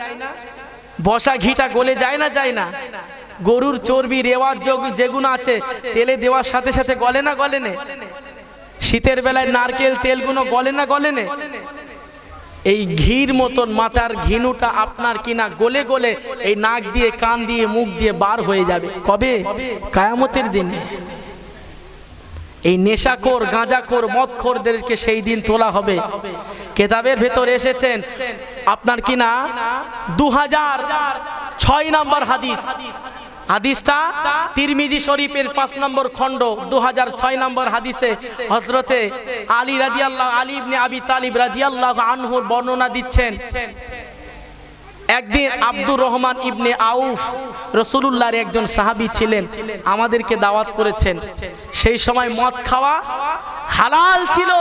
বসা ঘিটা গলে যায় না? যায় না? গরুর চর্বি রেওয়াজ যেগুলো আছে তেলে দেওয়ার সাথে সাথে গলে না? গলে না? শীতের বেলায় নারকেল তেলগুলো গলে না? গলে না? এই ঘির মতন মাথার ঘিনুটা আপনার কিনা গলে গলে এই নাক দিয়ে, কান দিয়ে, মুখ দিয়ে বার হয়ে যাবে। কবে? কিয়ামতের দিনে। এই নেশাখোর, গাঁজাখোর, মদখোরদেরকে সেই দিন তোলা হবে। কিতাবের ভেতরে এসেছেন আপনার কিনা 2006 নম্বর হাদিস, হাদিসটা তিরমিজি শরীফের 5 নম্বর খণ্ড 2006 নম্বর হাদিসে হযরতে আলী রাদিয়াল্লাহু, আলী ইবনে আবি তালিব রাদিয়াল্লাহু আনহুর বর্ণনা দিচ্ছেন। একদিন আব্দুর রহমান ইবনে আউফ রাসূলুল্লাহর একজন সাহাবী ছিলেন, আমাদেরকে দাওয়াত করেছেন। সেই সময় মদ খাওয়া হালাল ছিল।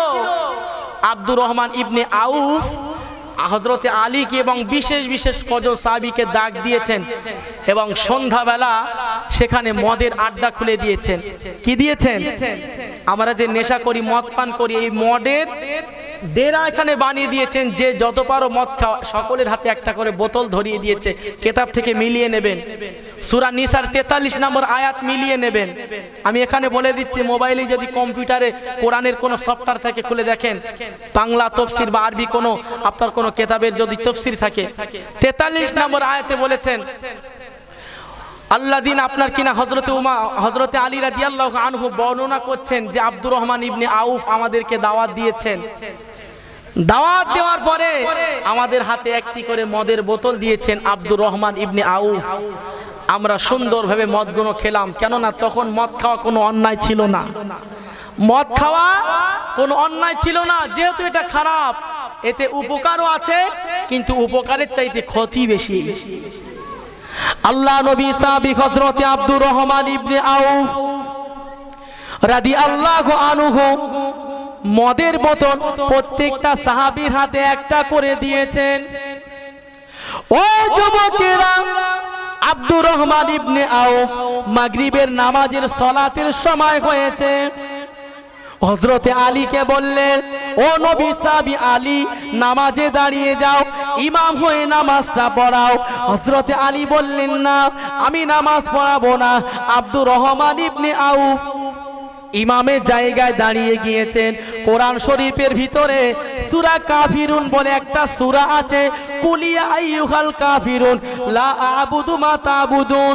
আব্দুর রহমান ইবনে আউফ হযরতে আলীকে এবং বিশেষ বিশেষ কজন সাহাবীকে ডাক দিয়েছেন এবং সন্ধ্যাবেলা সেখানে মদের আড্ডা খুলে দিয়েছেন। কি দিয়েছেন? আমরা যে নেশা করি, মদ পান করি, এই মদের ডেরা এখানে বানিয়ে দিয়েছেন। যে যত পারো মদ খাওয়া, সকলের হাতে একটা করে বোতল ধরিয়ে দিয়েছে। কেতাব থেকে মিলিয়ে নেবেন, সূরা নিসার 43 নম্বর আয়াত মিলিয়ে নেবেন। আমি এখানে বলে দিচ্ছি, মোবাইলে যদি কম্পিউটারে কোরআনের কোনো সফটওয়্যার থাকে খুলে দেখেন, বাংলা তফসির বা আরবি কোনো আপনার কোনো কেতাবের যদি তফসির থাকে, 43 নম্বর আয়াতে বলেছেন আল্লাহ দিন আপনার কিনা হযরতে আলী রাদিয়াল্লাহু আনহু বর্ণনা করছেন যে আব্দুর রহমান ইবনে আউফ আমাদেরকে দাওয়াত দিয়েছেন। দাওয়াত দেওয়ার পরে আমাদের হাতে একটি করে মদের বোতল দিয়েছেন আব্দুর রহমান ইবনে আউফ। আমরা সুন্দরভাবে মদগুলো খেলাম, কেননা তখন মদ খাওয়া কোনো অন্যায় ছিল না। মদ খাওয়া কোনো অন্যায় ছিল না, যেহেতু এটা খারাপ, এতে উপকারও আছে কিন্তু উপকারের চাইতে ক্ষতি বেশি। আল্লাহ নবী সাহাবী হযরতে আব্দুর রহমান ইবনে আউফ রাদিয়াল্লাহু আনহু মদের বোতল প্রত্যেকটা সাহাবীর হাতে একটা করে দিয়েছেন। ও যুবকেরা, আব্দুর রহমান ইবনে আউফ মাগরিবের নামাজের সালাতের সময় হয়েছে। হযরতে আলীকে বললেন, ও নবী সাহাবী আলী, নামাজে দাঁড়িয়ে যাও, ইমাম হয়ে নামাজটা পড়াও। হযরতে আলী বললেন, না, আমি নামাজ পড়াবো না। আব্দুর রহমান ইবনে আউফ ইমামের জায়গায় দাঁড়িয়ে গিয়েছেন। কোরআন শরীফের ভিতরে সূরা কাফিরুন বলে একটা সূরা আছে, কুলিয়া আইয়ুহাল কাফিরুন লা আ'বুদু মা তা'বুদুন,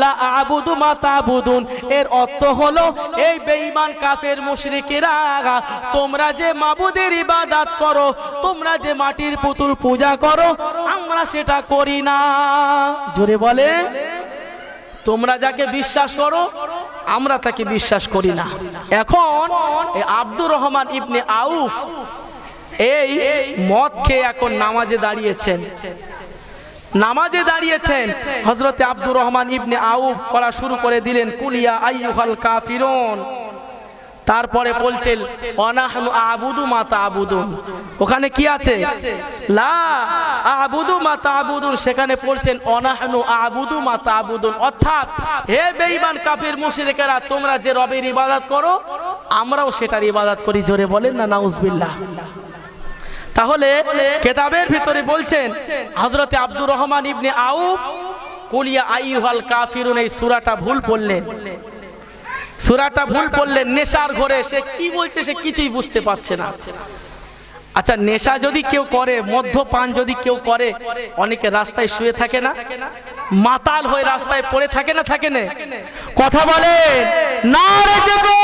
লা আ'বুদু মা তা'বুদুন। এর অর্থ হলো, এই বেঈমান কাফের মুশরিকেরা, তোমরা যে মাবুদের ইবাদত করো, তোমরা যে মাটির পুতুল পূজা করো, আমরা সেটা করি না। জোরে বলে, তোমরা যাকে বিশ্বাস করো আমরা তাকে বিশ্বাস করি না। এখন আব্দুর রহমান ইবনে আউফ এই মদ খেয়ে এখন নামাজে দাঁড়িয়েছেন। নামাজে দাঁড়িয়েছেন, হযরতে আব্দুর রহমান ইবনে আউফ পড়া শুরু করে দিলেন, কুলিয়া আইয়ুহাল কাফিরুন। তারপরে বলছেন, ওয়ানাহনু আ'বুদু মা তা'বুদুন। ওখানে কি আছে? লা আ'বুদু মা তা'বুদুন। সেখানে পড়ছেন ওয়ানাহনু আ'বুদু মা তা'বুদুন। অর্থাৎ, হে বেঈমান কাফির মুশরিকেরা, তোমরা যে রবের ইবাদত করো আমরাও সেটার ইবাদত করি। জোরে বলেন না নাউজুবিল্লাহ। তাহলে কিতাবের ভিতরে বলছেন হযরতে আব্দুর রহমান ইবনে আউফ কুলিয়া আইয়ুহাল কাফিরুন এই সূরাটা ভুল পড়লেন। সূরাটা ভুল পড়লেন। নেশার ঘরে সে কি বলছে সে কিছুই বুঝতে পারছে না। আচ্ছা, নেশা যদি কেউ করে, মদ্যপান যদি কেউ করে, অনেকে রাস্তায় শুয়ে থাকে না, মাতাল হয়ে রাস্তায় পড়ে থাকে না, থাকে না? কথা বলেন না রে যুবক।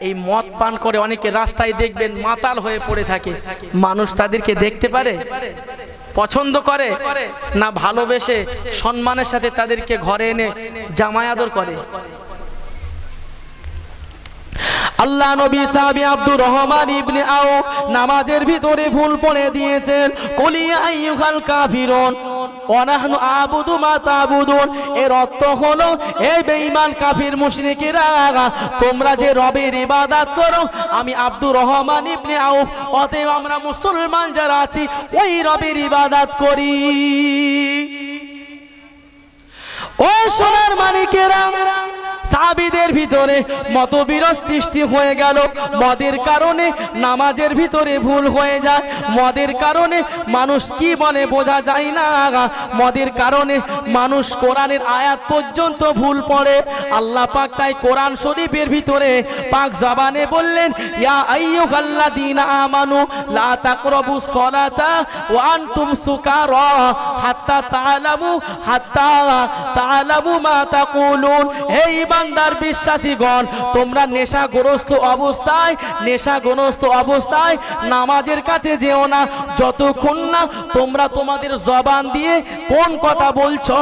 এই মদ পান করে অনেকে রাস্তায় দেখবেন মাতাল হয়ে পড়ে থাকে। মানুষ তাদেরকে দেখতে পারে, পছন্দ করে না, ভালোবেসে সম্মানের সাথে তাদেরকে ঘরে এনে জামাই আদর করে। আল্লাহ নবী সাহাবী আব্দুর রহমান ইবনে আউফ নামাজের ভিতরে ভুল পড়ে দিয়েছেন, কুলিয়া আইয়ুহাল কাফিরুন ওয়ানাহনু আ'বুদু মা তা'বুদুন। এর অর্থ হলো, এই বেঈমান কাফির মুশরিকেরা, তোমরা যে রবের ইবাদত করো আমি আব্দুর রহমান ইবনে আউফ, অতএব আমরা মুসলমান যারা আছি ওই রবের ইবাদত করি। ও সোনার মানিকেরা, সাহাবীদের ভিতরে মতবিরোধ সৃষ্টি হয়ে গেল। মদের কারণে নামাজের ভিতরে ভুল হয়ে যায়। মদের কারণে মানুষ কি বলে বোঝা যায় না। মদের কারণে মানুষ কোরআনের আয়াত পর্যন্ত ভুল পড়ে। আল্লাহ পাক তাই কোরআন শরীফের ভিতরে পাক জবানে বললেন, ইয়া আইয়ুহাল্লাযীনা আমানু লা তাকরাবুস সালাতা ওয়া আনতুম সুকারা হাত্তা তা'লামু মা তাকুলুন। হে ইমানদার বিশ্বাসীগণ, তোমরা নেশাগ্রস্ত অবস্থায় নামাজের কাছে যেও না, যতক্ষণ না তোমরা তোমাদের জবান দিয়ে কোন কথা বলছো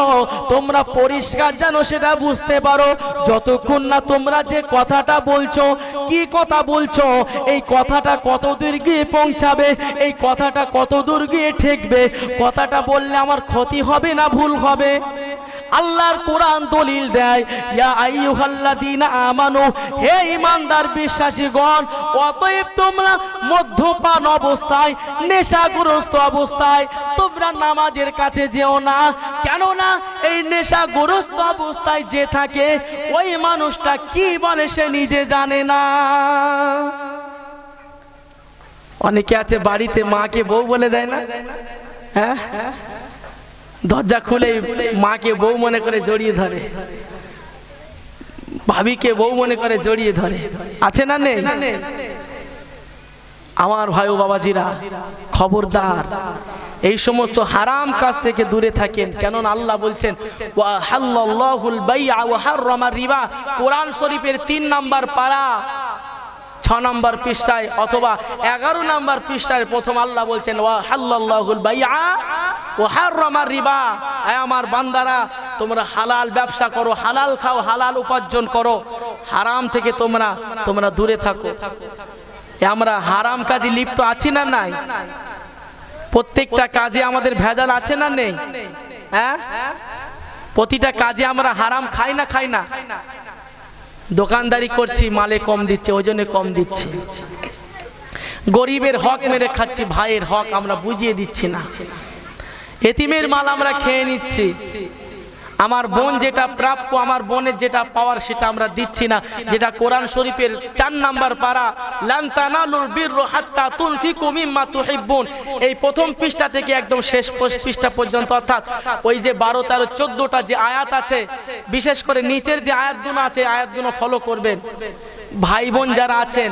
তোমরা পরিষ্কার যেন সেটা বুঝতে পারো। যতক্ষণ না তোমরা যে কথাটা বলছো, কি কথা বলছো, এই কথাটা কত দূর গিয়ে পৌঁছাবে, এই কথাটা কত দূর গিয়ে ঠেকবে, কথাটা বললে আমার ক্ষতি হবে না ভুল হবে। আল্লাহর কোরআন দলিল দেয়, ইয়া আইয়ুহাল্লাযীনা আমানু, হে ঈমানদার বিশ্বাসীগণ, অতএব তোমরা মদ্যপান অবস্থায়, নেশাগ্রস্ত অবস্থায় তোমরা নামাজের কাছে যেও না। কেননা এই নেশাগ্রস্ত অবস্থায় যে থাকে ওই মানুষটা কি বলে সে নিজে জানে না। অনেকে আছে বাড়িতে মাকে বউ বলে দেয় না, হ্যাঁ, দরজা খুলে মাকে বউ মনে করে জড়িয়ে ধরে, ভাবিকে বউ মনে করে জড়িয়ে ধরে, আছে না নেই? আমার ভাই ও বাবাজিরা, খবরদার এই সমস্ত হারাম কাজ থেকে দূরে থাকেন। কেননা আল্লাহ বলছেন ওয়া হাল্লাল্লাহুল বাই'a ওয়া হাররামা রিবা, কোরআন শরীফের 3 নম্বর পারা 6 নম্বর পৃষ্ঠায় অথবা 11 নম্বর পৃষ্ঠায় প্রথম আল্লাহ বলছেন ওয়া হাল্লাল্লাহুল বাই'a ওয়া হাররামা রিবা, হে আমার বান্দারা তোমরা হালাল ব্যবসা করো, হালাল খাও, হালাল উপার্জন করো, হারাম থেকে তোমরা দূরে থাকো। আমরা হারাম কাজে লিপ্ত আছি না নাই? প্রত্যেকটা কাজে আমাদের ভেজাল আছে না নেই? হ্যাঁ, প্রতিটা কাজে আমরা হারাম খাই না? দোকানদারি করছি, মালে কম দিচ্ছে, ওজনে কম দিচ্ছে, গরিবের হক মেরে খাচ্ছি, ভাইয়ের হক আমরা বুঝিয়ে দিচ্ছি না, এতিমের মাল আমরা খেয়ে নিচ্ছি, আমার বোন যেটা প্রাপ্য, আমার বোনের যেটা পাওয়ার সেটা আমরা দিচ্ছি না। যেটা কোরআন শরীফের 4 নম্বর পারা, লান তানালুল বিররা হাত্তা তুনফিকু মিম্মা তুহিব্বুন, এই প্রথম পৃষ্ঠা থেকে একদম শেষ পৃষ্ঠা পর্যন্ত, অর্থাৎ ওই যে 12, 13, 14টা যে আয়াত আছে, বিশেষ করে নিচের যে আয়াতগুলো আছে আয়াতগুলো ফলো করবেন। ভাই বোন যারা আছেন,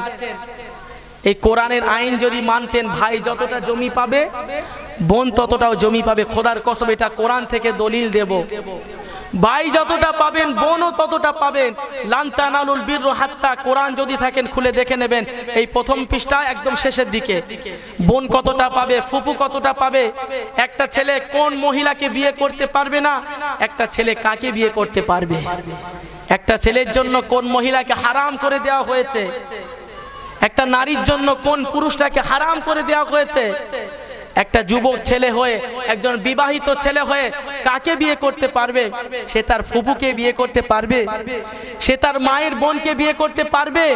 এই কোরআনের আইন যদি মানতেন, ভাই যতটা জমি পাবে বোন ততটাও জমি পাবে। খোদার কসম, এটা কোরআন থেকে দলিল দেব। ভাই যতটা পাবেন বোনও ততটা পাবেন। লান তানালুল বিররা হাত্তা, কোরআন যদি থাকেন খুলে দেখে নেবেন, এই প্রথম পৃষ্ঠা একদম শেষের দিকে বোন কতটা পাবে, ফুপু কতটা পাবে, একটা ছেলে কোন মহিলাকে বিয়ে করতে পারবে না, একটা ছেলে কাকে বিয়ে করতে পারবে, একটা ছেলের জন্য কোন মহিলাকে হারাম করে দেওয়া হয়েছে, একটা নারীর জন্য কোন পুরুষটাকে হারাম করে দেওয়া হয়েছে, একটা যুবক ছেলে হয়ে, একজন বিবাহিত ছেলে হয়ে কাকে বিয়ে করতে পারবে, সে তার ফুপুকে বিয়ে করতে পারবে, সে তার মায়ের বোনকে বিয়ে করতে পারবে।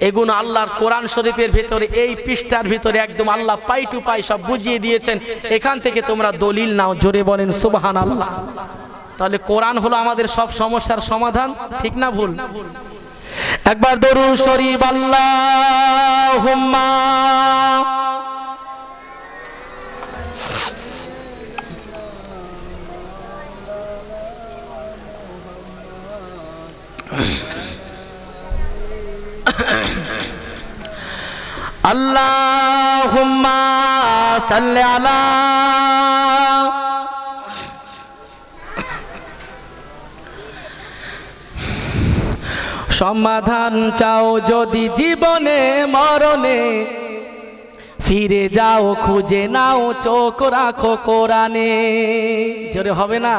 এগুলো আল্লাহর কোরআন শরীফের ভিতরে, এই পৃষ্ঠার ভিতরে একদম আল্লাহ পাই টু পাই সব বুঝিয়ে দিয়েছেন। এখান থেকে তোমরা দলিল নাও, জোরে বলেন সুবহানাল্লাহ। তাহলে কোরআন হলো আমাদের সব সমস্যার সমাধান, ঠিক না ভুল? একবার দরুদ শরীফ আল্লাহুম্মা আল্লাহুম্মা সাল্লি আলা সমাধান চাও যদি জীবনে মরণে, ফিরে যাও খুঁজে নাও চোখ রাখো কোরআনে। জোরে হবে না?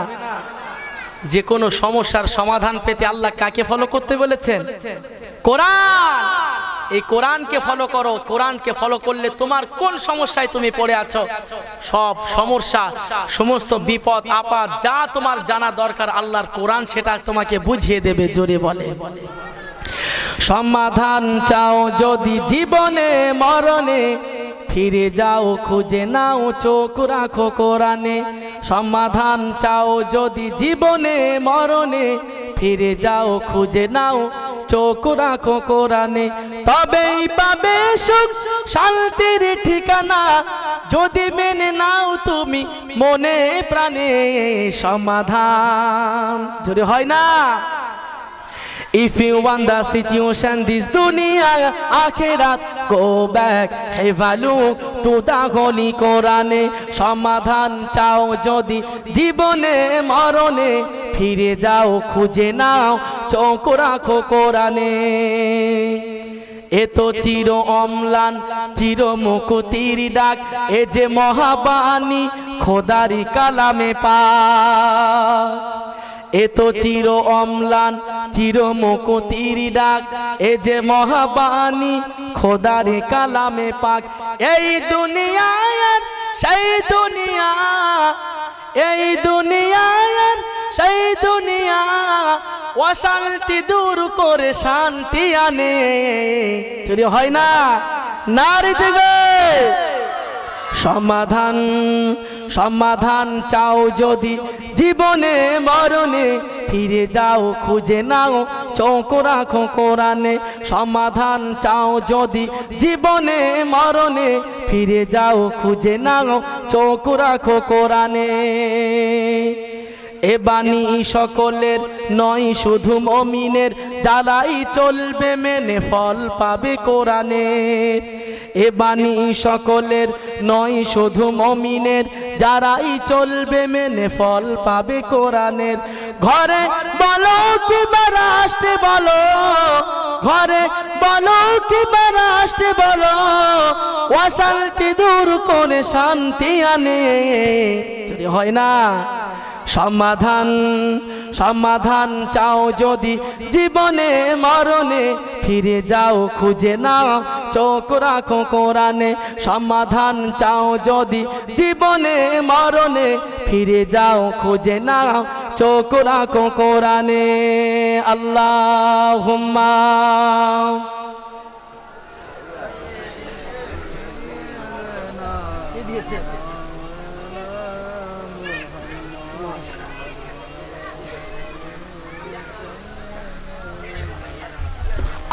যে কোনো সমস্যার সমাধান পেতে আল্লাহ কাকে ফলো করতে বলেছেন? কোরআন। এই কোরআনকে ফলো করো। কোরআনকে ফলো করলে তোমার কোন সমস্যায় তুমি পড়ে আছো, সব সমস্যা, সমস্ত বিপদ আপদ যা তোমার জানা দরকার আল্লাহর কোরআন সেটা তোমাকে বুঝিয়ে দেবে। জোরে বলে সমাধান চাও যদি জীবনে মরণে, ফিরে যাও খুঁজে নাও চোখ রাখো কোরআনে। সমাধান চাও যদি জীবনে মরণে, ফিরে যাও খুঁজে নাও চোখ রাখো কোরআনে। তবেই পাবে সুখ শান্তির ঠিকানা, যদি মেনে নাও তুমি মনে প্রাণে সমাধান। যদি হয় না, if you want the situation this dunya akhirat, go back have a look to the holy Quran. সমাধান চাও যদি জীবনে মরণে, ফিরে যাও খুঁজে নাও চোখ রাখো কোরআনে। এ তো চির অম্লান চির মুকুতির ডাক, এ যে মহাবাণী খোদারি কালামে পাক। এ তো চির অম্লান চির মুকুতির ডাক, এ যে মহাবাণী খোদারি কালামে পাক। এই দুনিয়ার সেই দুনিয়া, এই দুনিয়ার সেই দুনিয়া অশান্তি দূর করে শান্তি আনে। যদি হয় না, নারী দেবে সমাধান। সমাধান চাও যদি জীবনে মরণে, ফিরে যাও খুঁজে নাও চোখ রাখো কোরআনে। সমাধান চাও যদি জীবনে মরণে, ফিরে যাও খুঁজে নাও চোখ রাখো কোরআনে। এ বাণী সকলের নয় শুধু মুমিনের, যারাই চলবে মেনে ফল পাবে কোরআনের। এ বাণী সকলের নয় শুধু মুমিনের, যারাই চলবে মেনে ফল পাবে কোরআনের। ঘরে বলো কিংবা রাষ্ট্রে বলো, ঘরে বলো কিংবা রাষ্ট্রে বলো, অশান্তি দূর করে শান্তি আনে। যদি হয় না, সমাধান। সমাধান চাও যদি জীবনে মরণে, ফিরে যাও খুঁজে নাও চোখ রাখো কোরআনে। সমাধান চাও যদি জীবনে মরণে, ফিরে যাও খুঁজে নাও চোখ রাখো কোরআনে। আল্লাহুম্মা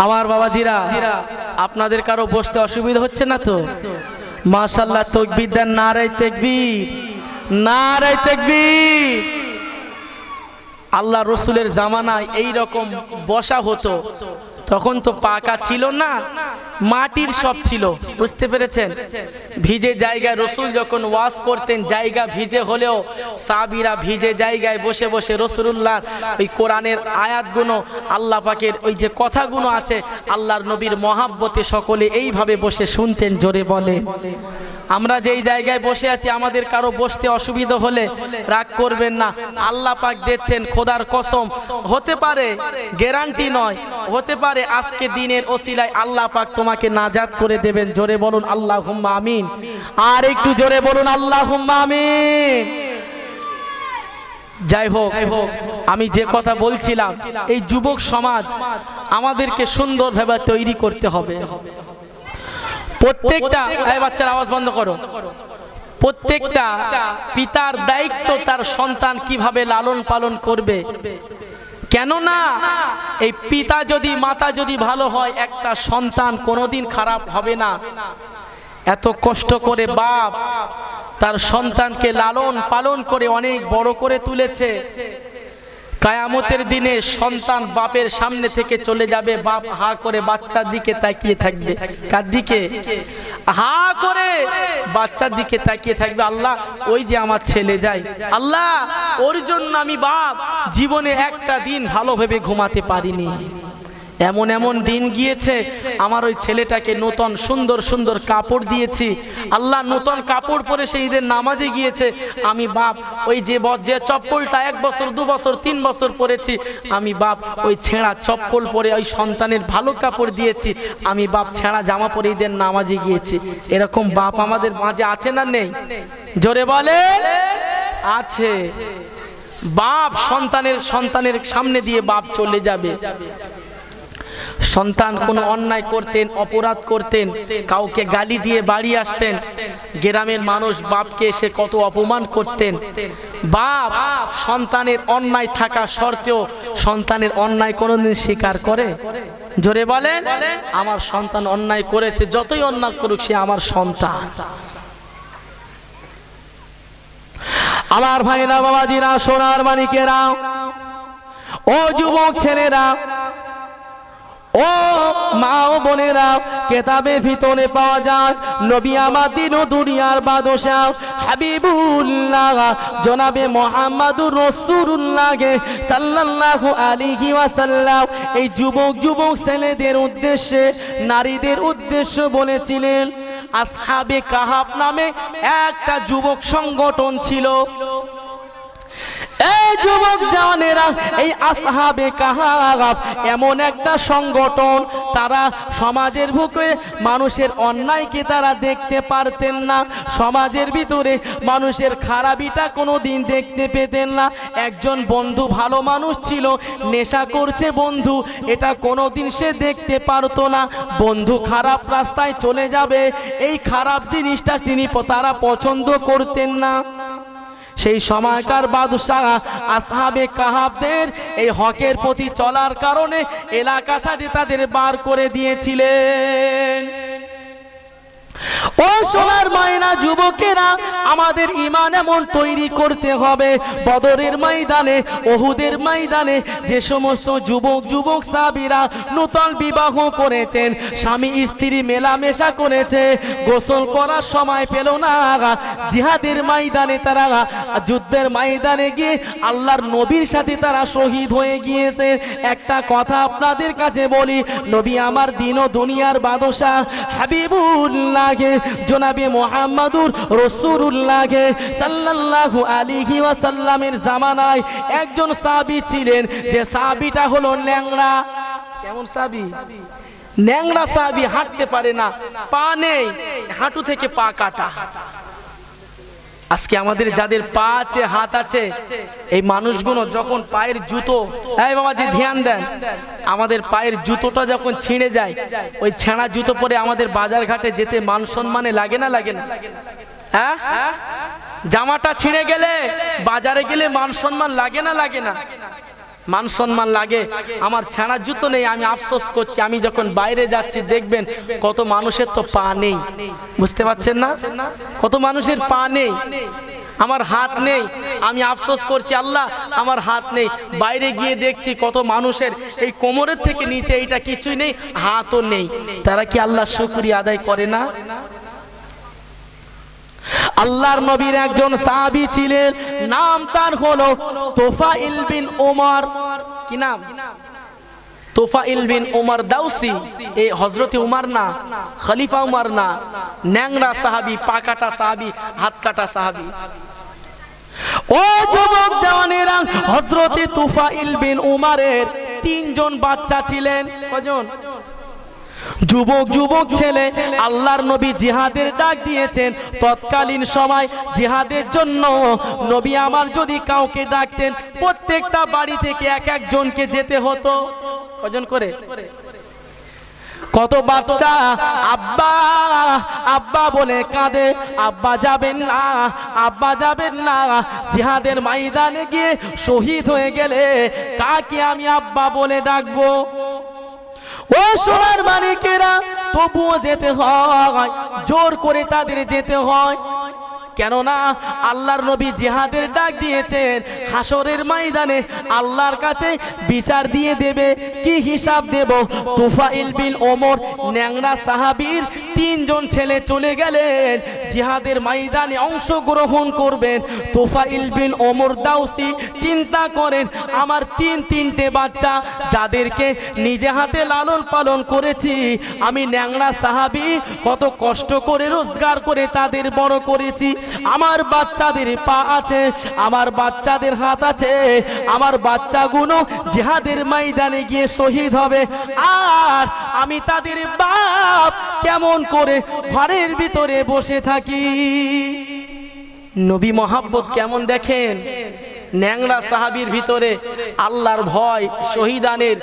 আমার বাবাজিরা, আপনাদের কারো বসতে অসুবিধা হচ্ছে না তো? মাশাআল্লাহ, তাকবীর দেন, নারায়ে তাকবীর, নারায়ে তাকবীর। আল্লাহ রসুলের জামানায় এই রকম বসা হতো, তখন তো পাকা ছিল না, মাটির সব ছিল, বুঝতে পেরেছেন? ভিজে জায়গায় রসুল যখন ওয়াজ করতেন, জায়গা ভিজে হলেও সাহাবীরা ভিজে জায়গায় বসে বসে রসুলুল্লাহ ওই কোরআনের আয়াতগুলো, আল্লাহ পাকের ওই যে কথাগুলো আছে, আল্লাহর নবীর মহাব্বতে সকলে এইভাবে বসে শুনতেন। জোরে বলে। আমরা যেই জায়গায় বসে আছি, আমাদের কারো বসতে অসুবিধা হলে রাগ করবেন না, আল্লাহ পাক দিচ্ছেন, খোদার কসম, হতে পারে, গ্যারান্টি নয়, হতে পারে আজকে দিনের ওসিলায় আল্লাহ পাক তোমাকে নাজাত করে দেবেন। জোরে বলুন আল্লাহুম্মা আমিন। আর একটু জোরে বলুন আল্লাহুম্মা আমিন। যাই হোক, আমি যে কথা বলছিলাম, এই যুবক সমাজ আমাদেরকে সুন্দরভাবে তৈরি করতে হবে। প্রত্যেকটা, এই বাচ্চার আওয়াজ বন্ধ করো, প্রত্যেকটা পিতার দায়িত্ব তার সন্তান কিভাবে লালন পালন করবে। কেননা এই পিতা যদি, মাতা যদি ভালো হয়, একটা সন্তান কোনোদিন খারাপ হবে না। এত কষ্ট করে বাপ তার সন্তানকে লালন পালন করে অনেক বড় করে তুলেছে। কিয়ামতের দিনে সন্তান বাপের সামনে থেকে চলে যাবে, বাপ হা করে বাচ্চার দিকে তাকিয়ে থাকবে। কার দিকে? হা করে বাচ্চার দিকে তাকিয়ে থাকবে। আল্লাহ, ওই যে আমার ছেলে যায়, আল্লাহ ওর জন্য আমি বাপ জীবনে একটা দিন ভালোভাবে ঘুমাতে পারিনি। এমন এমন দিন গিয়েছে, আমার ওই ছেলেটাকে নতুন সুন্দর সুন্দর কাপড় দিয়েছি, আল্লাহ নতুন কাপড় পরে সে ঈদের নামাজে গিয়েছে, আমি বাপ ওই যে চপ্পলটা 1 বছর 2 বছর 3 বছর পরেছি, আমি বাপ ওই ছেঁড়া চপ্পল পরে ওই সন্তানের ভালো কাপড় দিয়েছি, আমি বাপ ছেঁড়া জামা পরে ঈদের নামাজে গিয়েছি। এরকম বাপ আমাদের মাঝে আছে না নেই? জোরে বলে। আছে। বাপ সন্তানের সামনে দিয়ে বাপ চলে যাবে। সন্তান কোনো অন্যায় করতেন, অপরাধ করতেন, কাউকে গালি দিয়ে বাড়ি আসতেন, গ্রামের মানুষ বাপকে এসে কত অপমান করতেন। বাপ সন্তানের অন্যায় থাকা সত্ত্বেও সন্তানের অন্যায় কোনোদিন স্বীকার করে? জোরে বলেন। আমার সন্তান অন্যায় করেছে, যতই অন্যায় করুক সে আমার সন্তান। আমার ভাইরা, বাবাজিরা, সোনার মানিকেরা, ও যুবক ছেলেরা, ও মা ও বোনেরা, কেতাবের ভিতরে পাওয়া যায় নবী আমার দিন ও দুনিয়ার বাদশাহ হাবিবুল্লাহ জনাবে মুহাম্মাদুর রাসূলুল্লাহ সাল্লাল্লাহু আলাইহি ওয়াসাল্লাম এই যুবক ছেলেদের উদ্দেশ্যে, নারীদের উদ্দেশ্যে বলেছিলেন। আসহাবে কাহাফ নামে একটা যুবক সংগঠন ছিল। এই যুবক জানেরা, এই আসহাবে কাহাফ এমন একটা সংগঠন, তারা সমাজের বুকে মানুষের অন্যায়কে তারা দেখতে পারতেন না, সমাজের ভিতরে মানুষের খারাপিটা কোনোদিন দেখতে পেতেন না। একজন বন্ধু ভালো মানুষ ছিল, নেশা করছে বন্ধু, এটা কোনোদিন সে দেখতে পারতো না। বন্ধু খারাপ রাস্তায় চলে যাবে, এই খারাপ জিনিসটা তারা পছন্দ করতেন না। সেই সময়কার বাদশাহ আসহাবে কাহাফদের এই হকের প্রতি চলার কারণে এলাকা থেকে তাদের বার করে দিয়েছিলেন। ও সোনার মায়না যুবকেরা, আমাদের ঈমান এমন তৈরি করতে হবে, বদরের ময়দানে, ওহুদের ময়দানে যে সমস্ত যুবক সাহাবীরা নূতন বিবাহ করেছেন, স্বামী স্ত্রী মেলামেশা করেছে, গোসল করার সময় পেল না, জিহাদের ময়দানে তারা, যুদ্ধের ময়দানে গিয়ে আল্লাহর নবীর সাথে তারা শহীদ হয়ে গিয়েছে। একটা কথা আপনাদের কাছে বলি, নবী আমার দিন ও দুনিয়ার বাদশাহ হাবিবুল্লাহ জনাবে মুহাম্মাদুর রাসূলুল্লাহ সাল্লাল্লাহু আলাইহি ওয়াসাল্লামের জামানায় একজন সাহাবী ছিলেন, যে সাহাবীটা হলো ন্যাংরা। কেমন সাহাবী? ন্যাংরা সাহাবী, হাঁটতে পারে না, পা নেই, হাঁটু থেকে পা কাটা। আজকে আমাদের যাদের পা আছে, হাত আছে, এই মানুষগুলো যখন পায়ের জুতো, এই বাবাজি ধ্যান দেন, আমাদের পায়ের জুতোটা যখন ছিঁড়ে যায়, ওই ছেঁড়া জুতো পরে আমাদের বাজার ঘাটে যেতে মান সম্মানে লাগে না লাগে না? হ্যাঁ, জামাটা ছিঁড়ে গেলে বাজারে গেলে মান সম্মান লাগে না লাগে না? মান সম্মান লাগে। আমার ছেঁড়া জুতো নেই, আমি আফসোস করছি, আমি যখন বাইরে যাচ্ছি দেখবেন কত মানুষের তো পা নেই, বুঝতে পারছেন না? কত মানুষের পা নেই। আমার হাত নেই, আমি আফসোস করছি, আল্লাহ আমার হাত নেই। বাইরে গিয়ে দেখছি কত মানুষের এই কোমরের থেকে নিচে এইটা কিছুই নেই, হাতও নেই। তারা কি আল্লাহর শুকরিয়া আদায় করে না? আল্লাহর নবীর একজন সাহাবী ছিলেন, নাম তার হলো তোফাইল বিন ওমর। কি নাম? তোফাইল বিন ওমর দাউসি। এই হযরতে উমর না, খলিফা উমর না, ন্যাংরা সাহাবী, পা কাটা সাহাবী, হাত কাটা সাহাবী। ও যুবক জানেরা, হযরতে তোফাইল বিন উমরের তিনজন বাচ্চা ছিলেন। কজন? যুবক ছেলে। আল্লাহর নবী জিহাদের ডাক দিয়েছেন, তৎকালীন সময় জিহাদের জন্য নবী আমার যদি কাউকে ডাকতেন, প্রত্যেকটা বাড়ি থেকে এক একজনকে যেতে হতো। কজন করে? কত বাচ্চা আব্বা আব্বা বলে কাঁদে, আব্বা যাবেন না, আব্বা যাবেন না। জিহাদের ময়দানে গিয়ে শহীদ হয়ে গেলে কাকে আমি আব্বা বলে ডাকবো? ও সোনার মানিকেরা, তবুও যেতে হয়, জোর করে তাদের যেতে হয়। কেননা আল্লাহর নবী জিহাদের ডাক দিয়েছেন, হাসরের ময়দানে আল্লাহর কাছে বিচার দিয়ে দেবে। কি হিসাব দেব? তোফাইল বিন ওমর ন্যাংরা সাহাবীর তিনজন ছেলে চলে গেলেন, জিহাদের ময়দানে অংশগ্রহণ করবেন। তোফাইল বিন ওমর দাউসি চিন্তা করেন, আমার তিনটে বাচ্চা যাদেরকে নিজে হাতে লালন পালন করেছি, আমি ন্যাংরা সাহাবী কত কষ্ট করে রোজগার করে তাদের বড় করেছি, আমার বাচ্চাদের পা আছে, আমার বাচ্চাদের হাত আছে, আমার বাচ্চাগুলো জিহাদের ময়দানে গিয়ে শহীদ হবে, আর আমি তাদের বাপ কেমন করে ঘরের ভিতরে বসে থাকি? নবী মহাব্বত কেমন দেখেন! ন্যাংরা সাহাবীর ভিতরে আল্লাহর ভয়, শহীদানের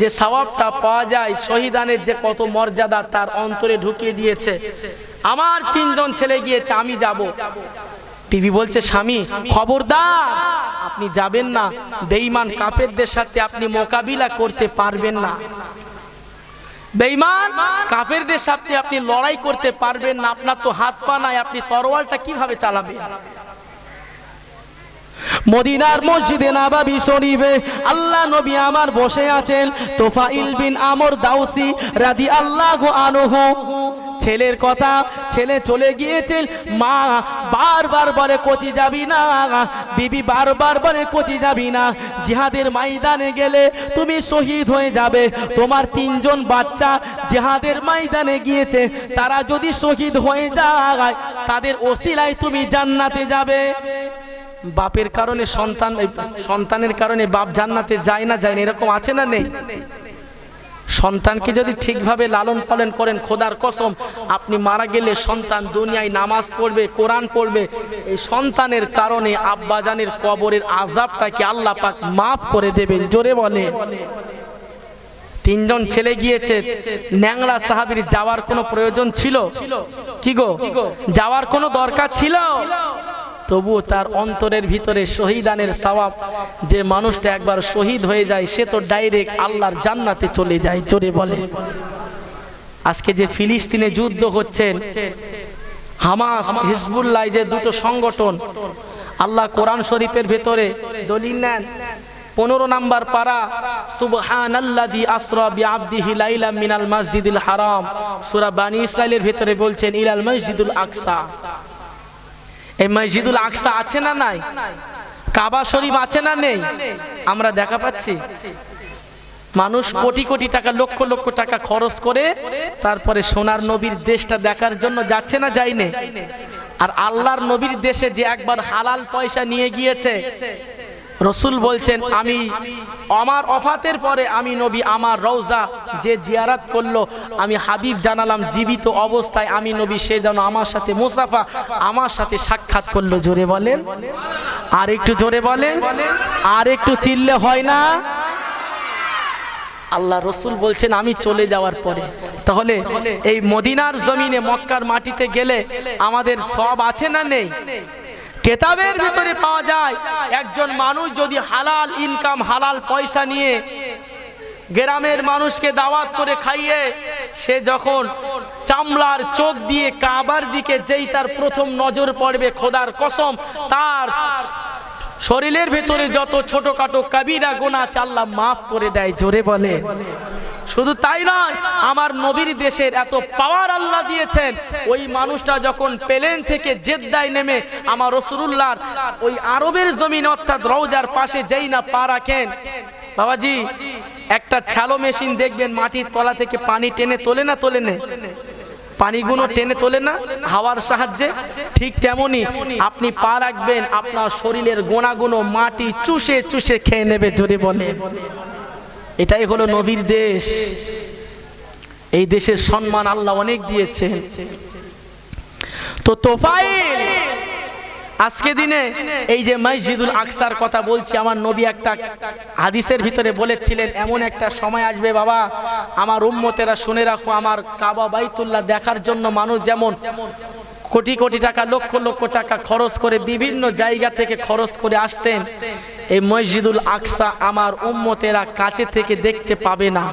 যে সওয়াবটা পাওয়া যায়, শহীদানের যে কত মর্যাদা তার অন্তরে ঢুকিয়ে দিয়েছে। আমার তিনজন ছেলে গিয়েছে, আমি যাব। বিবি বলছে, স্বামী খবরদার, আপনি যাবেন না, বেঈমান কাফেরদের সাথে আপনি মোকাবিলা করতে পারবেন না। বেঈমান কাফেরদের সাথে আপনি লড়াই করতে পারবেন না, আপনার তো হাত পা নাই, আপনি তরোয়ালটা কিভাবে চালাবেন? মদিনার মসজিদে নববী শরীফে আল্লাহ নবী আমার বসে আছেন। তোফাইল বিন আমর দাউসি রাদিয়াল্লাহু আনহু, ছেলের কথা, ছেলে চলে গিয়েছেন, মা বারবার বলে কোচি যাবি না, বিবি বারবার বলে কোচি যাবি না, জিহাদের ময়দানে গেলে তুমি শহীদ হয়ে যাবে, তোমার তিনজন বাচ্চা জিহাদের ময়দানে গিয়েছে, তারা যদি শহীদ হয়ে যায় তাদের ওসিলায় তুমি জান্নাতে যাবে। বাপের কারণে সন্তানের কারণে বাপ জান্নাতে যায় না এরকম আছে না নেই? সন্তানকে যদি ঠিকভাবে লালন পালন করেন, খোদার কসম আপনি মারা গেলে সন্তান দুনিয়ায় নামাজ পড়বে, কোরআন পড়বে, এই সন্তানের কারণে আব্বাজানের কবরের আযাবটাকে আল্লাহ পাক মাফ করে দেবেন। জোরে বলে। 3 জন ছেলে গিয়েছে, ন্যাংরা সাহাবীর যাওয়ার কোনো প্রয়োজন ছিল? কি গো, যাওয়ার কোনো দরকার ছিল? তবুও তার অন্তরের ভিতরে শহীদানের সওয়াব, যে মানুষটা একবার শহীদ হয়ে যায় সে তো ডাইরেক্ট আল্লাহর জান্নাতে চলে যায়। জোরে বলে। আজকে যে ফিলিস্তিনে যুদ্ধ হচ্ছেন, হামাস হিজবুল্লাহ, যে দুটো সংগঠন, আল্লাহ কোরআন শরীফের ভিতরে দলিল নেন 15 নম্বর পারা, সুবহানাল্লাযী আসরা বিআবদিহি লাইলাম মিনাল মাসজিদিল হারাম, সূরা বানী ইসরাইলের ভিতরে বলছেন ইলাল মসজিদুল আকসা। এই মসজিদুল আকসা আছে না নাই? কাবা শরীফ আছে না নেই? আমরা দেখা পাচ্ছি মানুষ কোটি কোটি টাকা, লক্ষ লক্ষ টাকা খরচ করে তারপরে সোনার নবীর দেশটা দেখার জন্য যাচ্ছে না, যায়নি? আর আল্লাহর নবীর দেশে যে একবার হালাল পয়সা নিয়ে গিয়েছে, রসুল বলছেন আমি আমার ওফাতের পরে আমি নবী আমার রওজা যে জিয়ারত করলো, আমি হাবিব জানালাম জীবিত অবস্থায় আমি নবী, সে যেন আমার সাথে মুসাফা, আমার সাথে সাক্ষাৎ করলো। জোরে বলেন, আর একটু জোরে বলেন, আর একটু চিল্লে হয় না? আল্লাহ রসুল বলছেন আমি চলে যাওয়ার পরে। তাহলে এই মদিনার জমিনে, মক্কার মাটিতে গেলে আমাদের সব আছে না নেই? কেতাবের ভিতরে পাওয়া যায় একজন মানুষ যদি হালাল ইনকাম, হালাল পয়সা নিয়ে গ্রামের মানুষকে দাওয়াত করে খাইয়ে, সে যখন চামড়ার চোখ দিয়ে কাবার দিকে যেই তার প্রথম নজর পড়বে, খোদার কসম তার শরীরের ভেতরে যত ছোটখাটো কবিরা গুনাহ আছে আল্লাহ মাফ করে দেয়। জোরে বলে। শুধু তাই নয়, আমার নবীর দেশের এত পাওয়ার আল্লাহ দিয়েছেন, ওই মানুষটা যখন প্লেন থেকে জেদ্দায় নেমে আমার রাসূলুল্লাহর ওই আরবের জমিন অর্থাৎ রওজার পাশে যেই না পা রাখেন, বাবাজি একটা ছ্যালো মেশিন দেখবেন মাটির তলা থেকে পানি টেনে তোলে না, তোলে না? পানিগুলো টেনে তোলে না হাওয়ার সাহায্যে? ঠিক তেমনি আপনি পা রাখবেন, আপনার শরীরের গোনাগুলো মাটি চুষে চুষে খেয়ে নেবে। জোরে বলে। এটাই হলো নবীর দেশ। এই দেশের সম্মান আল্লাহ অনেক দিয়েছেন। তো তোফাইল আজকে দিনে এই যে মসজিদুল আকসার কথা বলছি, আমার নবী একটা হাদিসের ভিতরে বলেছিলেন এমন একটা সময় আসবে বাবা, আমার উম্মতেরা শুনে রাখো, আমার কাবা বাইতুল্লাহ দেখার জন্য মানুষ যেমন কোটি কোটি টাকা, লক্ষ লক্ষ টাকা খরচ করে বিভিন্ন জায়গা থেকে খরচ করে আসছেন, এই মসজিদুল আকসা আমার উম্মতেরা কাছে থেকে দেখতে পাবে না।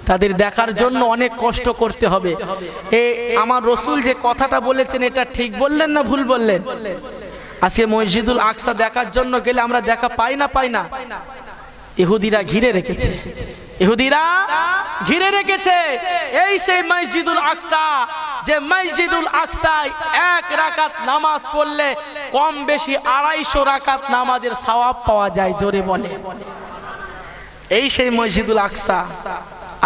তাদের দেখার জন্য অনেক কষ্ট করতে হবে। আমার রসুল যে কথাটা বলেছেন এটা ঠিক বললেন না ভুল বললেন? আজকে মসজিদুল আকসা দেখার জন্য গেলে আমরা দেখা পাই না, পাই না? ইহুদিরা ঘিরে রেখেছে, ইহুদিরা ঘিরে রেখেছে এই সেই মসজিদুল আকসা, যে মসজিদুল আকসায় 1 রাকাত নামাজ পড়লে কম বেশি 250 রাকাত নামাজের সওয়াব পাওয়া যায়। জোরে বলে। এই সেই মসজিদুল আকসা।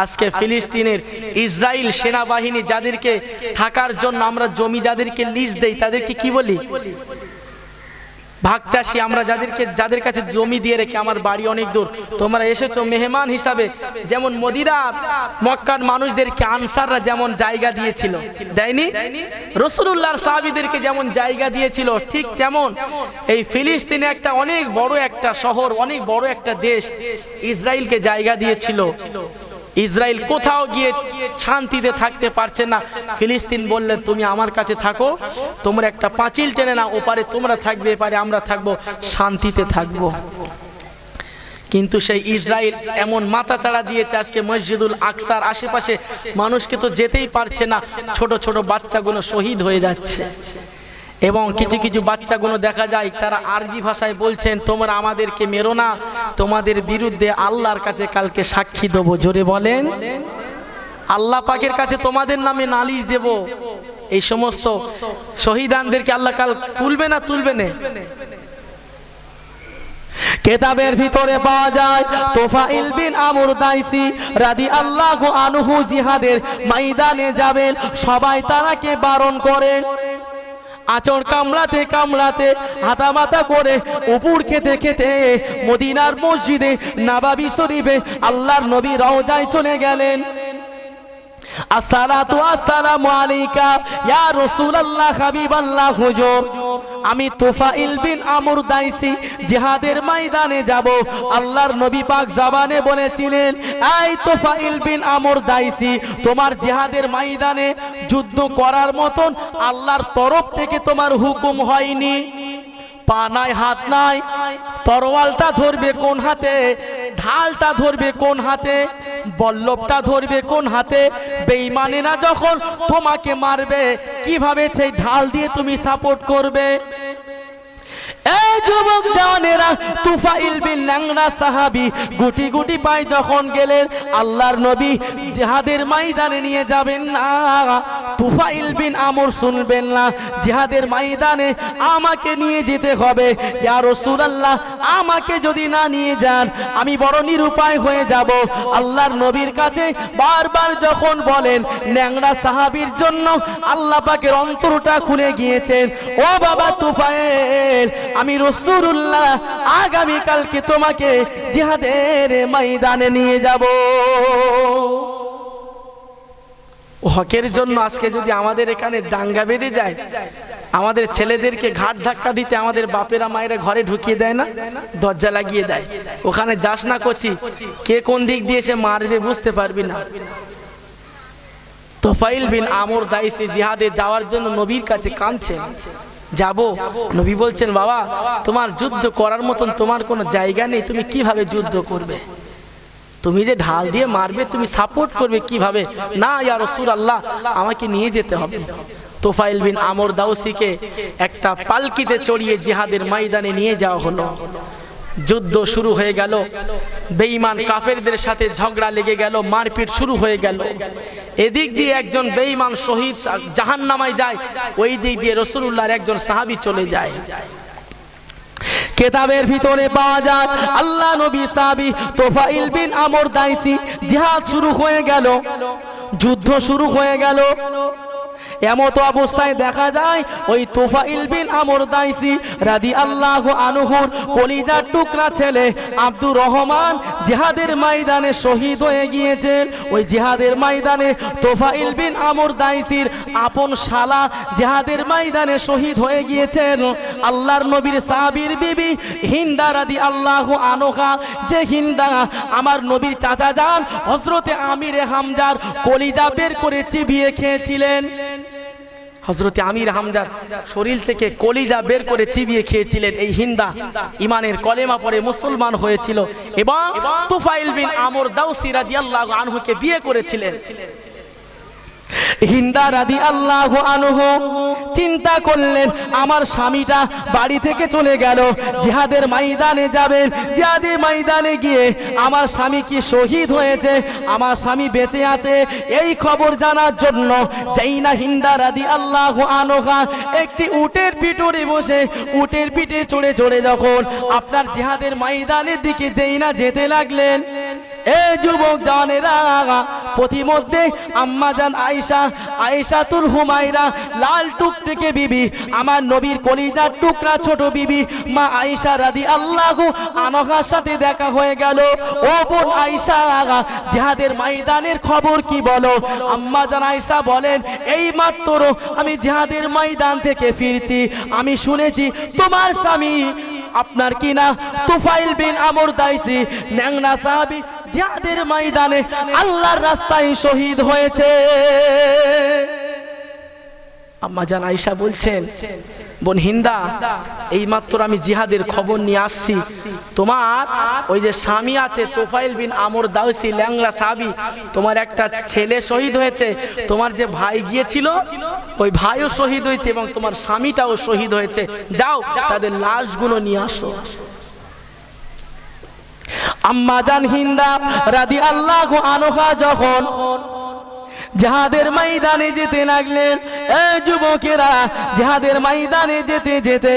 আজকে ফিলিস্তিনের ইসরায়েল সেনাবাহিনী যাদেরকে থাকার জন্য আমরা জমি যাদেরকে লিজ দেই, তাদেরকে কি বলি? ভাগ চাষি। আমরা যাদের কাছে জমি দিয়ে রেখে, আমার বাড়ি অনেক দূর, তোমরা এসেছো মেহমান হিসাবে, যেমন মদিনার মক্কার মানুষদেরকে আনসাররা যেমন জায়গা দিয়েছিল, দেয়নি? রাসূলুল্লাহর সাহাবীদেরকে যেমন জায়গা দিয়েছিল, ঠিক তেমন এই ফিলিস্তিনে একটা অনেক বড় একটা শহর, অনেক বড় একটা দেশ ইসরায়েলকে জায়গা দিয়েছিল। ইসরায়েল কোথাও গিয়ে শান্তিতে থাকতে পারছে না। ফিলিস্তিন বললে তুমি আমার কাছে থাকো, তোমরা একটা পাঁচিল টেনে না, ওপারে তোমরা থাকবে, এপারে আমরা থাকবো, শান্তিতে থাকবো। কিন্তু সেই ইসরায়েল এমন মাথাচাড়া দিয়েছে, আজকে মসজিদুল আকসার আশেপাশে মানুষকে তো যেতেই পারছে না। ছোট ছোট বাচ্চাগুলো শহীদ হয়ে যাচ্ছে, এবং কিছু কিছু বাচ্চাগুলো দেখা যায় তারা আরবি ভাষায় বলছেন তোমরা আমাদেরকে মেরো না, তোমাদের বিরুদ্ধে আল্লাহর কাছে কালকে সাক্ষী দেবো। জোরে বলেন। আল্লাহ পাকের কাছে তোমাদের নামে নালিশ দেব। এই সমস্ত শহীদানদেরকে আল্লাহ কাল তুলবে না, তুলবে না? কেতাবের ভিতরে পাওয়া যায় তোফাইল বিন আমর দাইসি রাদিয়াল্লাহু আনহু জিহাদের ময়দানে যাবেন, সবাই তারাকে বারণ করেন। আচর কামড়াতে কামড়াতে হাতামাতা করে উপর খেতে খেতে মদিনার মসজিদে নববী শরীফে আল্লাহর নবী রওজায় চলে গেলেন। আসসালাতু আসসালামু আলাইকা ইয়া রাসূলুল্লাহ হাবিবাল্লাহ হুজুর, আমি তুফাইল বিন আমর দাইসি জিহাদের ময়দানে যাব। আল্লাহর নবী পাক জবানে বলেছিলেন, এই তুফাইল বিন আমর দাইসি, তোমার জিহাদের ময়দানে যুদ্ধ করার মতন আল্লাহর তরফ থেকে তোমার হুকুম হয়নি। পা নাই, হাত নাই, তরোয়ালটা ধরবে কোন হাতে, ঢালটা ধরবে কোন হাতে, বল্লভটা ধরবে কোন হাতে? বেঈমানেরা যখন তোমাকে মারবে কিভাবে সেই ঢাল দিয়ে তুমি সাপোর্ট করবে? এই যুবক জওয়ানেরা, তুফাইল বিন ল্যাংড়া সাহাবী গুটি গুটি পায় যখন গেলেন, আল্লাহর নবী জিহাদের ময়দানে নিয়ে যাবেন না। তুফাইল বিন আমর শুনবেন না, জিহাদের ময়দানে আমাকে নিয়ে যেতে হবে। ইয়া রাসূলুল্লাহ, আমাকে যদি না নিয়ে যান আমি বড় নিরুপায় হয়ে যাব। আল্লাহর নবীর কাছে বারবার যখন বলেন, ল্যাংড়া সাহাবীর জন্য আল্লাহ পাকের অন্তরটা খুলে গিয়েছেন। ও বাবা তুফাইল, আমি রাসূলুল্লাহ আগামী কালকে তোমাকে জিহাদের ময়দানে নিয়ে যাব। হকের জন্য আজকে যদি আমাদের এখানে দাঙ্গা বেঁধে যায়, আমাদের ছেলেদেরকে ঘাট ধাক্কা দিতে আমাদের বাপেরা মায়েরা ঘরে ঢুকিয়ে দেয় না, দরজা লাগিয়ে দেয়, ওখানে যাস না কচি, কে কোন দিক দিয়ে এসে মারবে বুঝতে পারবি না। তুফাইল বিন আমর দাইসি জিহাদে যাওয়ার জন্য নবীর কাছে কাঁদছেন, যাব। নবী বলছেন, বাবা তোমার যুদ্ধ করার মতন তোমার কোনো জায়গা নেই, তুমি কিভাবে যুদ্ধ করবে? তুমি যে ঢাল দিয়ে মারবে তুমি সাপোর্ট করবে কিভাবে? না ইয়া রাসূলুল্লাহ, আমাকে নিয়ে যেতে হবে। তুফাইল বিন আমর দাউসিকে একটা পালকিতে চড়িয়ে জিহাদের ময়দানে নিয়ে যাওয়া হলো। যুদ্ধ শুরু হয়ে গেল, বেঈমান কাফেরদের সাথে ঝগড়া লেগে গেল, মারপিট শুরু হয়ে গেল। এদিক দিয়ে একজন বেঈমান শহীদ জাহান্নামায় যায়, ওই দিক দিয়ে রাসূলুল্লাহর একজন সাহাবী চলে যায়। কিতাবের ভিতরে পাওয়া যায় আল্লাহ নবী সাহাবী তুফাইল বিন আমর দাইসি জিহাদ শুরু হয়ে গেল, যুদ্ধ শুরু হয়ে গেল। এমত অবস্থায় দেখা যায় ওই তুফাইল বিন আমর দাইসি রাদিয়াল্লাহু আনহুর কলিজার টুকরা ছেলে আব্দুর রহমান জিহাদের ময়দানে শহীদ হয়ে গিয়েছেন। ওই জিহাদের ময়দানে তুফাইল বিন আমর দাইসির আপন শালা জিহাদের ময়দানে শহীদ হয়ে গিয়েছেন। আল্লাহর নবীর সাহাবীর বিবি হিন্দা রাদিয়াল্লাহু আনহা, যে হিন্দা আমার নবীর চাচা যান হযরতে আমিরে হামজার কলিজা বের করে চিবিয়ে খেয়েছিলেন। হযরতে আমির হামজার শরীর থেকে কলিজা বের করে চিবিয়ে খেয়েছিলেন। এই হিন্দা ইমানের কলেমা পড়ে মুসলমান হয়েছিল এবং তুফাইল বিন আমর দাউসি রাদিয়াল্লাহু আনহুকে বিয়ে করেছিলেন। হিন্দা রাদিয়াল্লাহু আনহু চিন্তা করলেন, আমার স্বামীটা বাড়ি থেকে চলে গেল, জিহাদের ময়দানে যাবেন, জিহাদের ময়দানে গিয়ে আমার স্বামী কি শহীদ হয়েছে, আমার স্বামী বেঁচে আছে এই খবর জানার জন্য যেই না হিন্দা রাদিয়াল্লাহু আনহা একটি উটের পিঠে বসে উটের পিঠে চড়ে চড়ে যখন আপনার জিহাদের ময়দানের দিকে যেই না যেতে লাগলেন, এই যুবক জানেরা প্রতিমধ্যে আম্মাজান আয়েশাতুল হুমায়রা লাল টুকটুকে বিবি, আমার নবীর কলিজার টুকরা ছোট বিবি মা আয়েশা রাদিয়াল্লাহু আনহার সাথে দেখা হয়ে গেল। ও বোন আয়েশা, জিহাদের ময়দানের খবর কি বলো? আম্মাজান আয়েশা বলেন, এই মাত্র আমি জিহাদের ময়দান থেকে ফিরছি, আমি শুনেছি তোমার স্বামী আপনার কিনা তুফাইল বিন আমর দাইসি ন্যাংরা সাহাবী জিহাদের ময়দানে আল্লাহর রাস্তায় শহীদ হয়েছে। আম্মা জান আয়েশা বলছেন, বোন হিন্দা, এই মাত্র আমি জিহাদের খবর নিয়ে আসছি, তোমার ওই যে স্বামী আছে তুফাইল বিন আমর দাউসি ল্যাংড়া সাহাবী, তোমার একটা ছেলে শহীদ হয়েছে, তোমার যে ভাই গিয়েছিল ওই ভাইও শহীদ হয়েছে এবং তোমার স্বামীটাও শহীদ হয়েছে, যাও তাদের লাশগুলো নিয়ে আসো। আম্মা জান হিন্দা রাদিয়াল্লাহু আনহা যখন জিহাদের ময়দানে যেতে লাগলেন, এই যুবকেরা জিহাদের ময়দানে যেতে যেতে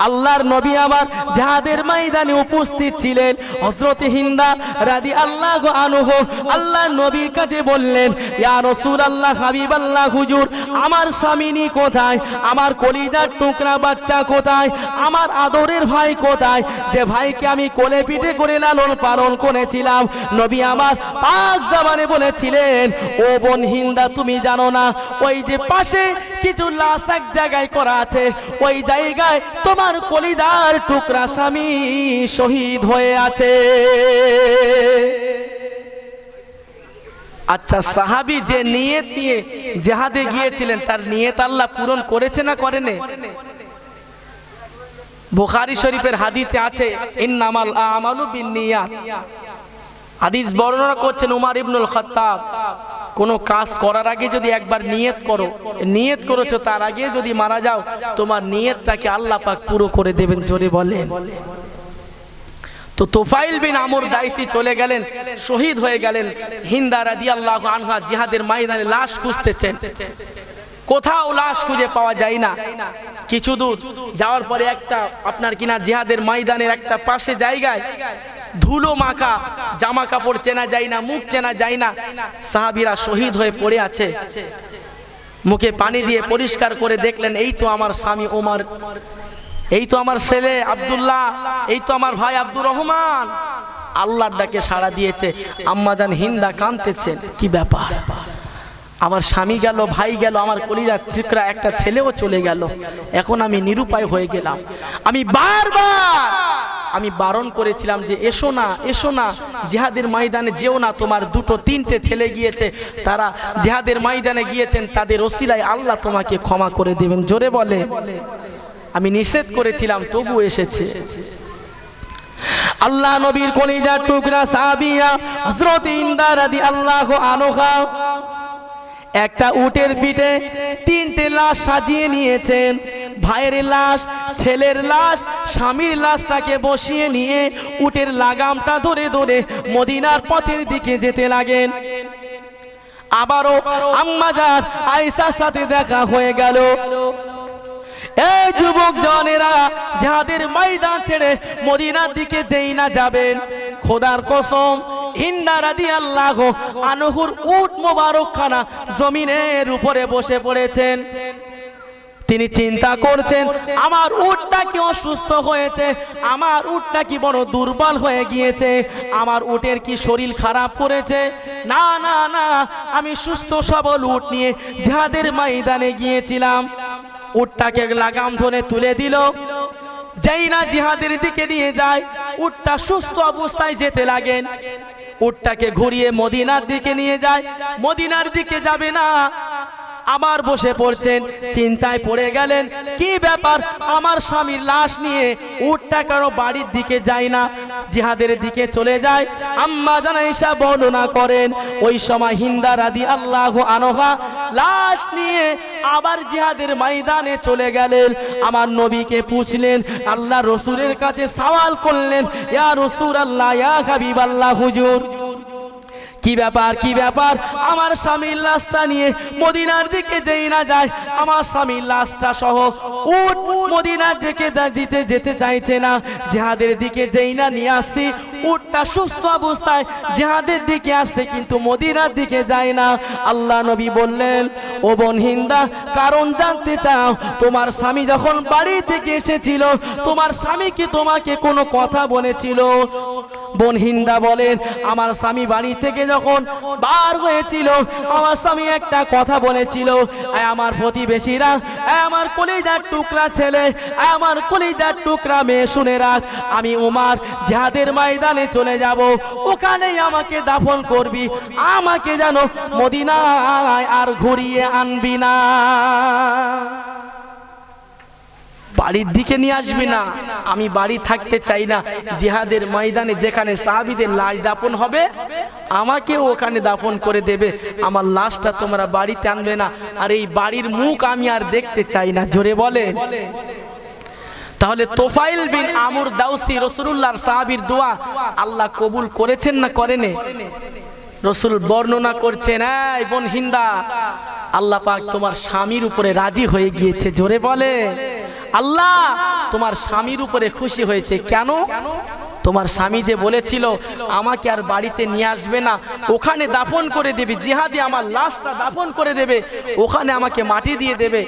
আল্লাহর নবী আমার জিহাদের ময়দানে উপস্থিত ছিলেন। হযরত হিন্দা রাদিয়াল্লাহু আনহু আল্লাহর নবীর কাছে বললেন, ইয়া রাসূলুল্লাহ, হাবিবাল্লাহ, হুজুর আমার স্বামীনি কোথায়, আমার কলিজার টুকরা বাচ্চা কোথায়, আমার আদরের ভাই কোথায়, যে ভাইকে আমি কোলে পিঠে করে লালন পালন করেছিলাম। নবী আমার পাক জবানে বলেছিলেন, ও বোন হিন্দা, তুমি জানো না ওই যে পাশে কিছু লাশ এক জায়গায় করা আছে, ওই জায়গায় তোমার কলিজার টুকরা স্বামী শহীদ হয়ে আছে। আচ্ছা, সাহাবী যে নিয়ত নিয়ে জিহাদে গিয়েছিলেন তার নিয়ত আল্লাহ পূরণ করেছে না করেনি? বুখারী শরীফের হাদিসে আছে, ইন্নামাল আমালু বিন্নিয়াত। হাদিস বর্ণনা করছেন উমর ইবনুল খাত্তাব, কোন কাজ করার আগে যদি একবার নিয়ত করো, নিয়ত করেছো তার আগে যদি মারা যাও, তোমার নিয়তটাকে আল্লাহ পাক পুরো করে দেবেন। জোরে বলেন। তো তুফাইল বিন আমর দাইসি চলে গেলেন, শহীদ হয়ে গেলেন। হিন্দা রাদিয়াল্লাহু আনহা জিহাদের ময়দানে লাশ খুঁজতেছেন, কোথাও লাশ খুঁজে পাওয়া যায় না। কিছু দূর যাওয়ার পরে একটা আপনার কিনা জিহাদের ময়দানের একটা পাশে জায়গায় ধুলো মাখা, জামা কাপড় চেনা যায় না, মুখ চেনা যায় না, সাহাবীরা শহীদ হয়ে পড়ে আছে। মুখে পানি দিয়ে পরিষ্কার করে দেখলেন, এই তো আমার স্বামী ওমর, এই তো আমার ছেলে আব্দুল্লাহ, এই তো আমার ভাই আব্দুর রহমান। আল্লাহর ডাকে সাড়া দিয়েছে। আম্মাজান হিন্দা কাঁদতেছেন, কি ব্যাপার, আমার স্বামী গেল, ভাই গেল, আমার কলিজার টুকরা একটা ছেলেও চলে গেল, এখন আমি নিরুপায় হয়ে গেলাম। আমি বারবার বারণ করেছিলাম যে এসো না, এসো না, জিহাদের ময়দানে যেও না, তোমার দুটো তিনটে ছেলে গিয়েছে, তারা জিহাদের ময়দানে গিয়েছেন, তাদের ওসিলায় আল্লাহ তোমাকে ক্ষমা করে দেবেন। জোরে বলে। আমি নিষেধ করেছিলাম, তবু এসেছে। আল্লাহ নবীর কলিজার টুকরা সাহাবিয়া হযরত হিন্দা রাদিয়াল্লাহু আনহা একটা উটের পিঠে তিনটে লাশ সাজিয়ে নিয়েছেন। ভাইয়ের লাশ, ছেলের লাশ, স্বামীর লাশটাকে বসিয়ে নিয়ে উটের লাগামটা ধরে ধরে মদিনার পথের দিকে যেতে লাগেন। আবারও আম্মাজান আয়েশার সাথে দেখা হয়ে গেল। এই যুবক জনেরা, জিহাদের ময়দান ছেড়ে মদিনার দিকে যেই না যাবেন, খোদার কসম হিন্দা রাদিয়াল্লাহু আনহুর উট মোবারকখানা জমিনের উপরে বসে পড়েছেন। তিনি চিন্তা করছেন, আমার উটটা কি অসুস্থ হয়েছে, আমার উটটা কি বড় দুর্বল হয়ে গিয়েছে, আমার উটের কি শরীর খারাপ করেছে? না না না, আমি সুস্থ সবল উট নিয়ে জিহাদের ময়দানে গিয়েছিলাম। উটটাকে লাগাম ধরে তুলে দিল, যেই না জিহাদের দিকে নিয়ে যায়, উটটা সুস্থ অবস্থায় যেতে লাগেন। উটটাকে ঘুরিয়ে মদিনার দিকে নিয়ে যায়, মদিনার দিকে যাবে না, আবার বসে পড়ছেন, চিন্তায় পড়ে গেলেন, কি ব্যাপার, আমার স্বামীর লাশ নিয়ে উটটা কারো বাড়ির দিকে যায় না, জিহাদের দিকে চলে যায়। আম্মা জান আয়েশা বর্ণনা করেন, ওই সময় হিন্দা রাদিয়াল্লাহু আনহা লাশ নিয়ে আবার জিহাদের ময়দানে চলে গেলেন। আমার নবীকে পুছলেন, আল্লাহ রাসূলের কাছে সওয়াল করলেন, ইয়া রাসূলুল্লাহ, ইয়া হাবিবাল্লাহ, হুজুর কি ব্যাপার, কি ব্যাপার, আমার স্বামীর লাশটা নিয়ে মদিনার দিকে যেই না যায়, আমার স্বামীর লাশটা সহ উট মদিনার দিকে যেতে চাইছে না, জিহাদের দিকে যেই না নিয়ে আসছি, উটটা সুস্থ অবস্থায় জিহাদের দিকে আসছে কিন্তু মদিনার দিকে যায় না। আল্লাহ নবী বললেন, ও বোন হিন্দা, কারণ জানতে চাও? তোমার স্বামী যখন বাড়ি থেকে এসেছিল, তোমার স্বামী কি তোমাকে কোনো কথা বলেছিল? বোন হিন্দা বলেন, আমার স্বামী বাড়ি থেকে যখন বার হয়েছিল, আমার স্বামী একটা কথা বলেছিল, আমার প্রতিবেশীরা, আমার কলিজার টুকরা ছেলে, আমার কলিজার টুকরা মেয়ে, শুনে রাখ, আমি উমর জিহাদের ময়দানে চলে যাব, ওখানেই আমাকে দাফন করবি, আমাকে যেন মদিনায় আর ঘুরিয়ে আনবি না, বাড়ির দিকে নিয়ে আসবি না, আমি বাড়ি থাকতে চাই না, জিহাদের ময়দানে যেখানে সাহাবীদের লাশ দাফন হবে আমাকে ওখানে দাফন করে দেবে, আমার লাশটা তোমরা বাড়িতে আনবে না, আর এই বাড়ির মুখ আমি আর দেখতে চাই না। জোরে বলে। তাহলে তোফাইল বিন আমর দাউসি রাসূলুল্লাহর সাহাবীর দোয়া আল্লাহ কবুল করেছেন না করেনি? রাসূল বর্ণনা করছেন, এই বোন হিন্দা, আল্লাহ পাক তোমার স্বামীর উপরে রাজি হয়ে গিয়েছে। জোরে বলে। আল্লাহ তোমার স্বামীর উপরে খুশি হয়েছে। কেন? তোমার স্বামী যে বলেছিল আমাকে আর বাড়িতে নিয়ে আসবে না, ওখানে দাফন করে দেবে, জিহাদে আমার লাশটা দাফন করে দেবে, ওখানে আমাকে মাটি দিয়ে দেবে।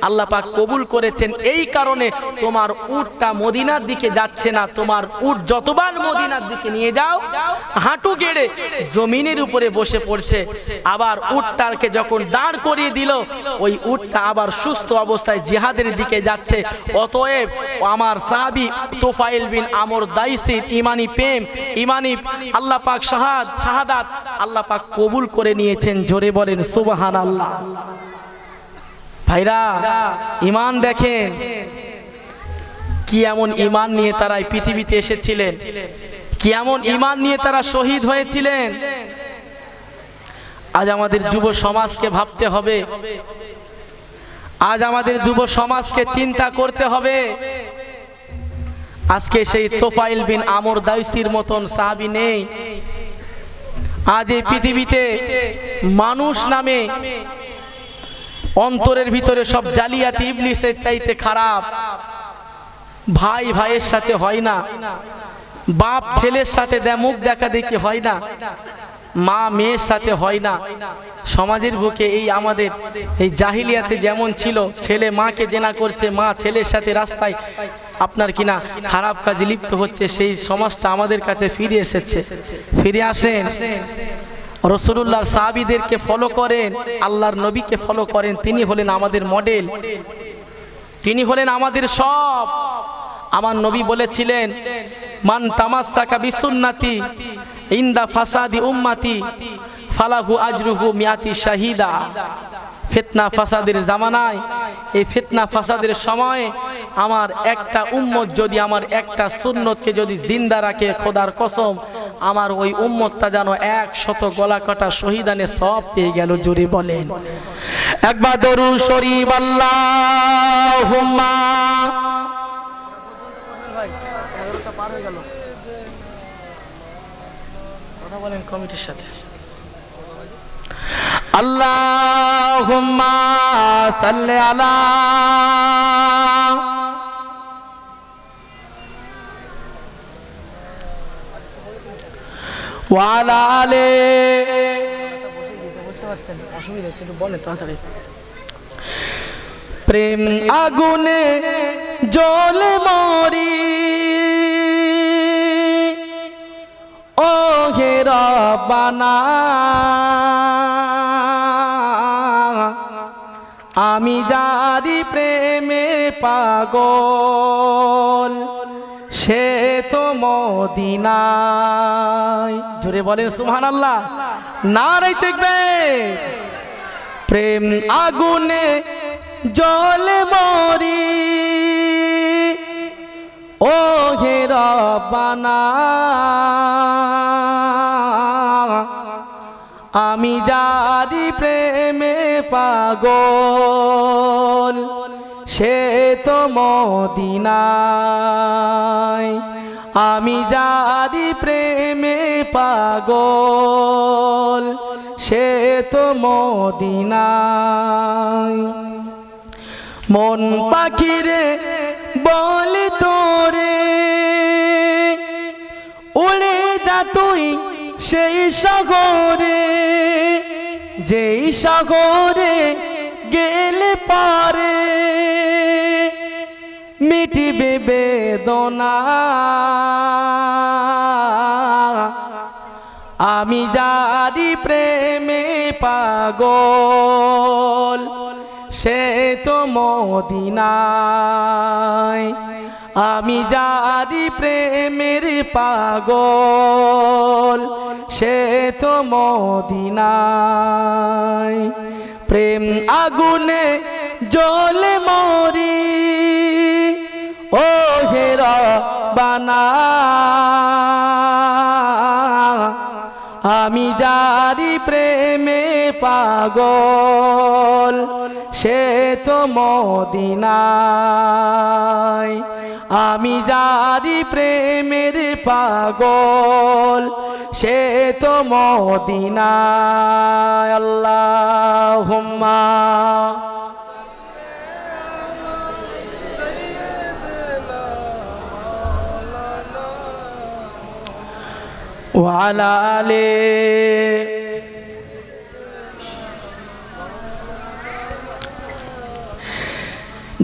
আল্লাহ পাক কবুল করেছেন। এই কারণে তোমার উটটা মদিনার দিকে যাচ্ছে না। তোমার উট যতবার মদিনার দিকে নিয়ে যাও, হাঁটু গেড়ে জমিনের উপরে বসে পড়ছে। আবার উটটাকে যখন দাঁড় করিয়ে দিল, ওই উটটা আবার সুস্থ অবস্থায় জিহাদের দিকে যাচ্ছে। অতএব আমার সাহাবী তোফাইল বিন আমর দাইসির ইমানি প্রেম, ইমানি আল্লাহ পাক শাহাদাত আল্লাহ পাক কবুল করে নিয়েছেন। জোরে বলেন সুবহানাল্লাহ। ভাইরা, ইমান দেখেন কি এমন ইমান নিয়ে তারা এই পৃথিবীতে এসেছিলেন, কি এমন ইমান নিয়ে তারা শহীদ হয়েছিলেন। আজ আমাদের যুব সমাজকে ভাবতে হবে, আজ আমাদের যুব সমাজকে চিন্তা করতে হবে। আজকে সেই তোফাইল বিন আমর দাইসির মতন সাহাবী নেই। আজ এই পৃথিবীতে মানুষ নামে অন্তরের ভিতরে সব জালিয়াতি ইবলিসের চাইতে খারাপ। ভাই ভাইয়ের সাথে হয় না, বাপ ছেলের সাথে মুখ দেখা দেখি হয় না, মা মেয়ের সাথে হয় না। সমাজের বুকে এই আমাদের এই জাহিলিয়াতে যেমন ছিল, ছেলে মাকে জেনা করছে, মা ছেলের সাথে রাস্তায় আপনার কিনা খারাপ কাজে লিপ্ত হচ্ছে, সেই সমাজটা আমাদের কাছে ফিরে এসেছে। ফিরে আসেন, রাসূলুল্লাহর সাহাবীদেরকে ফলো করেন, আল্লাহর নবীকে ফলো করেন। তিনি হলেন আমাদের মডেল, তিনি হলেন আমাদের সব। আমার নবী বলেছিলেন, মান তামাসসাকা বিসুন্নতি ইনদা ফাসাদি উম্মতি ফালাহু আজরুহু মিয়াতি শাহিদা। ফিতনা ফাসাদের জামানায়, এই ফিতনা ফাসাদের সময়ে আমার একটা উম্মত যদি আমার একটা সুন্নতকে যদি জিন্দা রাখে, খোদার কসম আমার ওই উম্মতটা যেন 100 গলা কাটা শহীদানে সব পেয়ে গেল। জোরে বলেন একবার দরুদ শরীফ আল্লাহুম্মা। পার হয়ে গেল, কথা বলেন কমিটির সাথে। আল্লাহুম্মা সাল্লি আলা ওয়া আলা আলি। বুঝতে পারছেন? অসুবিধা হচ্ছে, একটু বলেন তাড়াতাড়ি। প্রেম আগুনে জ্বলে মরি, ও হে রব্বানা আমি যারি প্রেমে পাগল, সে তো মদিনায়। জোরে বলেন সুবহানাল্লাহ, নারায়ে তাকবীর। প্রেম আগুনে জ্বলে মরি, ও হে রব্বানা আমি যারি প্রেমে পাগল, সে তো মদিনায়। আমি যারি প্রেমে পাগল, সে তো মদিনায়। মন পাখিরে বলে তোরে, উড়ে যা তুই সেই সাগরে, যেই সাগরে গেলে পারে মিটিবে বেদনা। আমি যারি প্রেমে পাগল, সে তো মদিনায়। আমি যারি প্রেমের পাগল, সে তো মদিনায়। প্রেম আগুনে জ্বলে মরি, ও হে রব্বানা আমি যারি প্রেমে পাগল, সে তো মদিনায়। আমি যারি প্রেমের পাগল, সে তো মদিনায়। আল্লাহুম্মা وعلى آله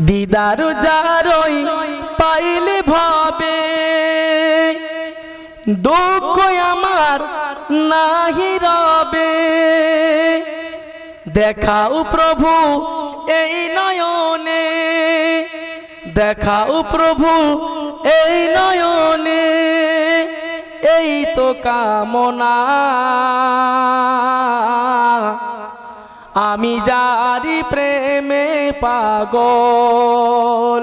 দিদার যারই পাইলে ভাবে দুঃখ আমার নাহি রবে দেখাও প্রভু এই নয়নে দেখাও প্রভু এই নয়নে এই তো কামনা আমি যারি প্রেমে পাগল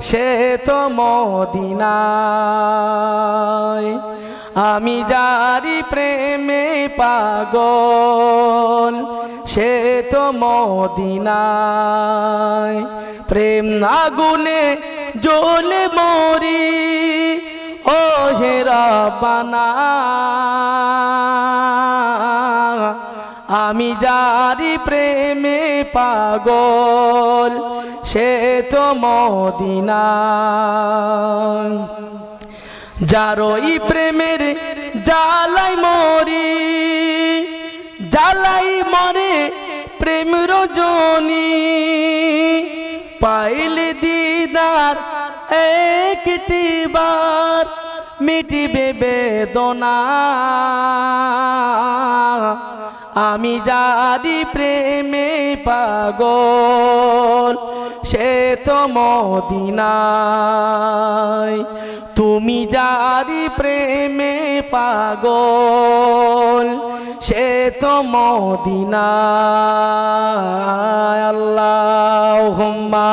সে তো মদিনায় আমি যারি প্রেমে পাগল সে তো মদিনায় প্রেম আগুনে জ্বলে মরি ও হে রাব্বানা আমি যারি প্রেমে পাগল সে তো মদিনায় যারই প্রেমের জ্বালাই মরি জ্বালাই মরে প্রেম রজনী পাইলে দিদার একটি বার মিটিবে বেদনা আমি যারি প্রেমে পাগল সে তো মদিনায় তুমি যারি প্রেমে পাগল সে তো মদিনায় আল্লাহুম্মা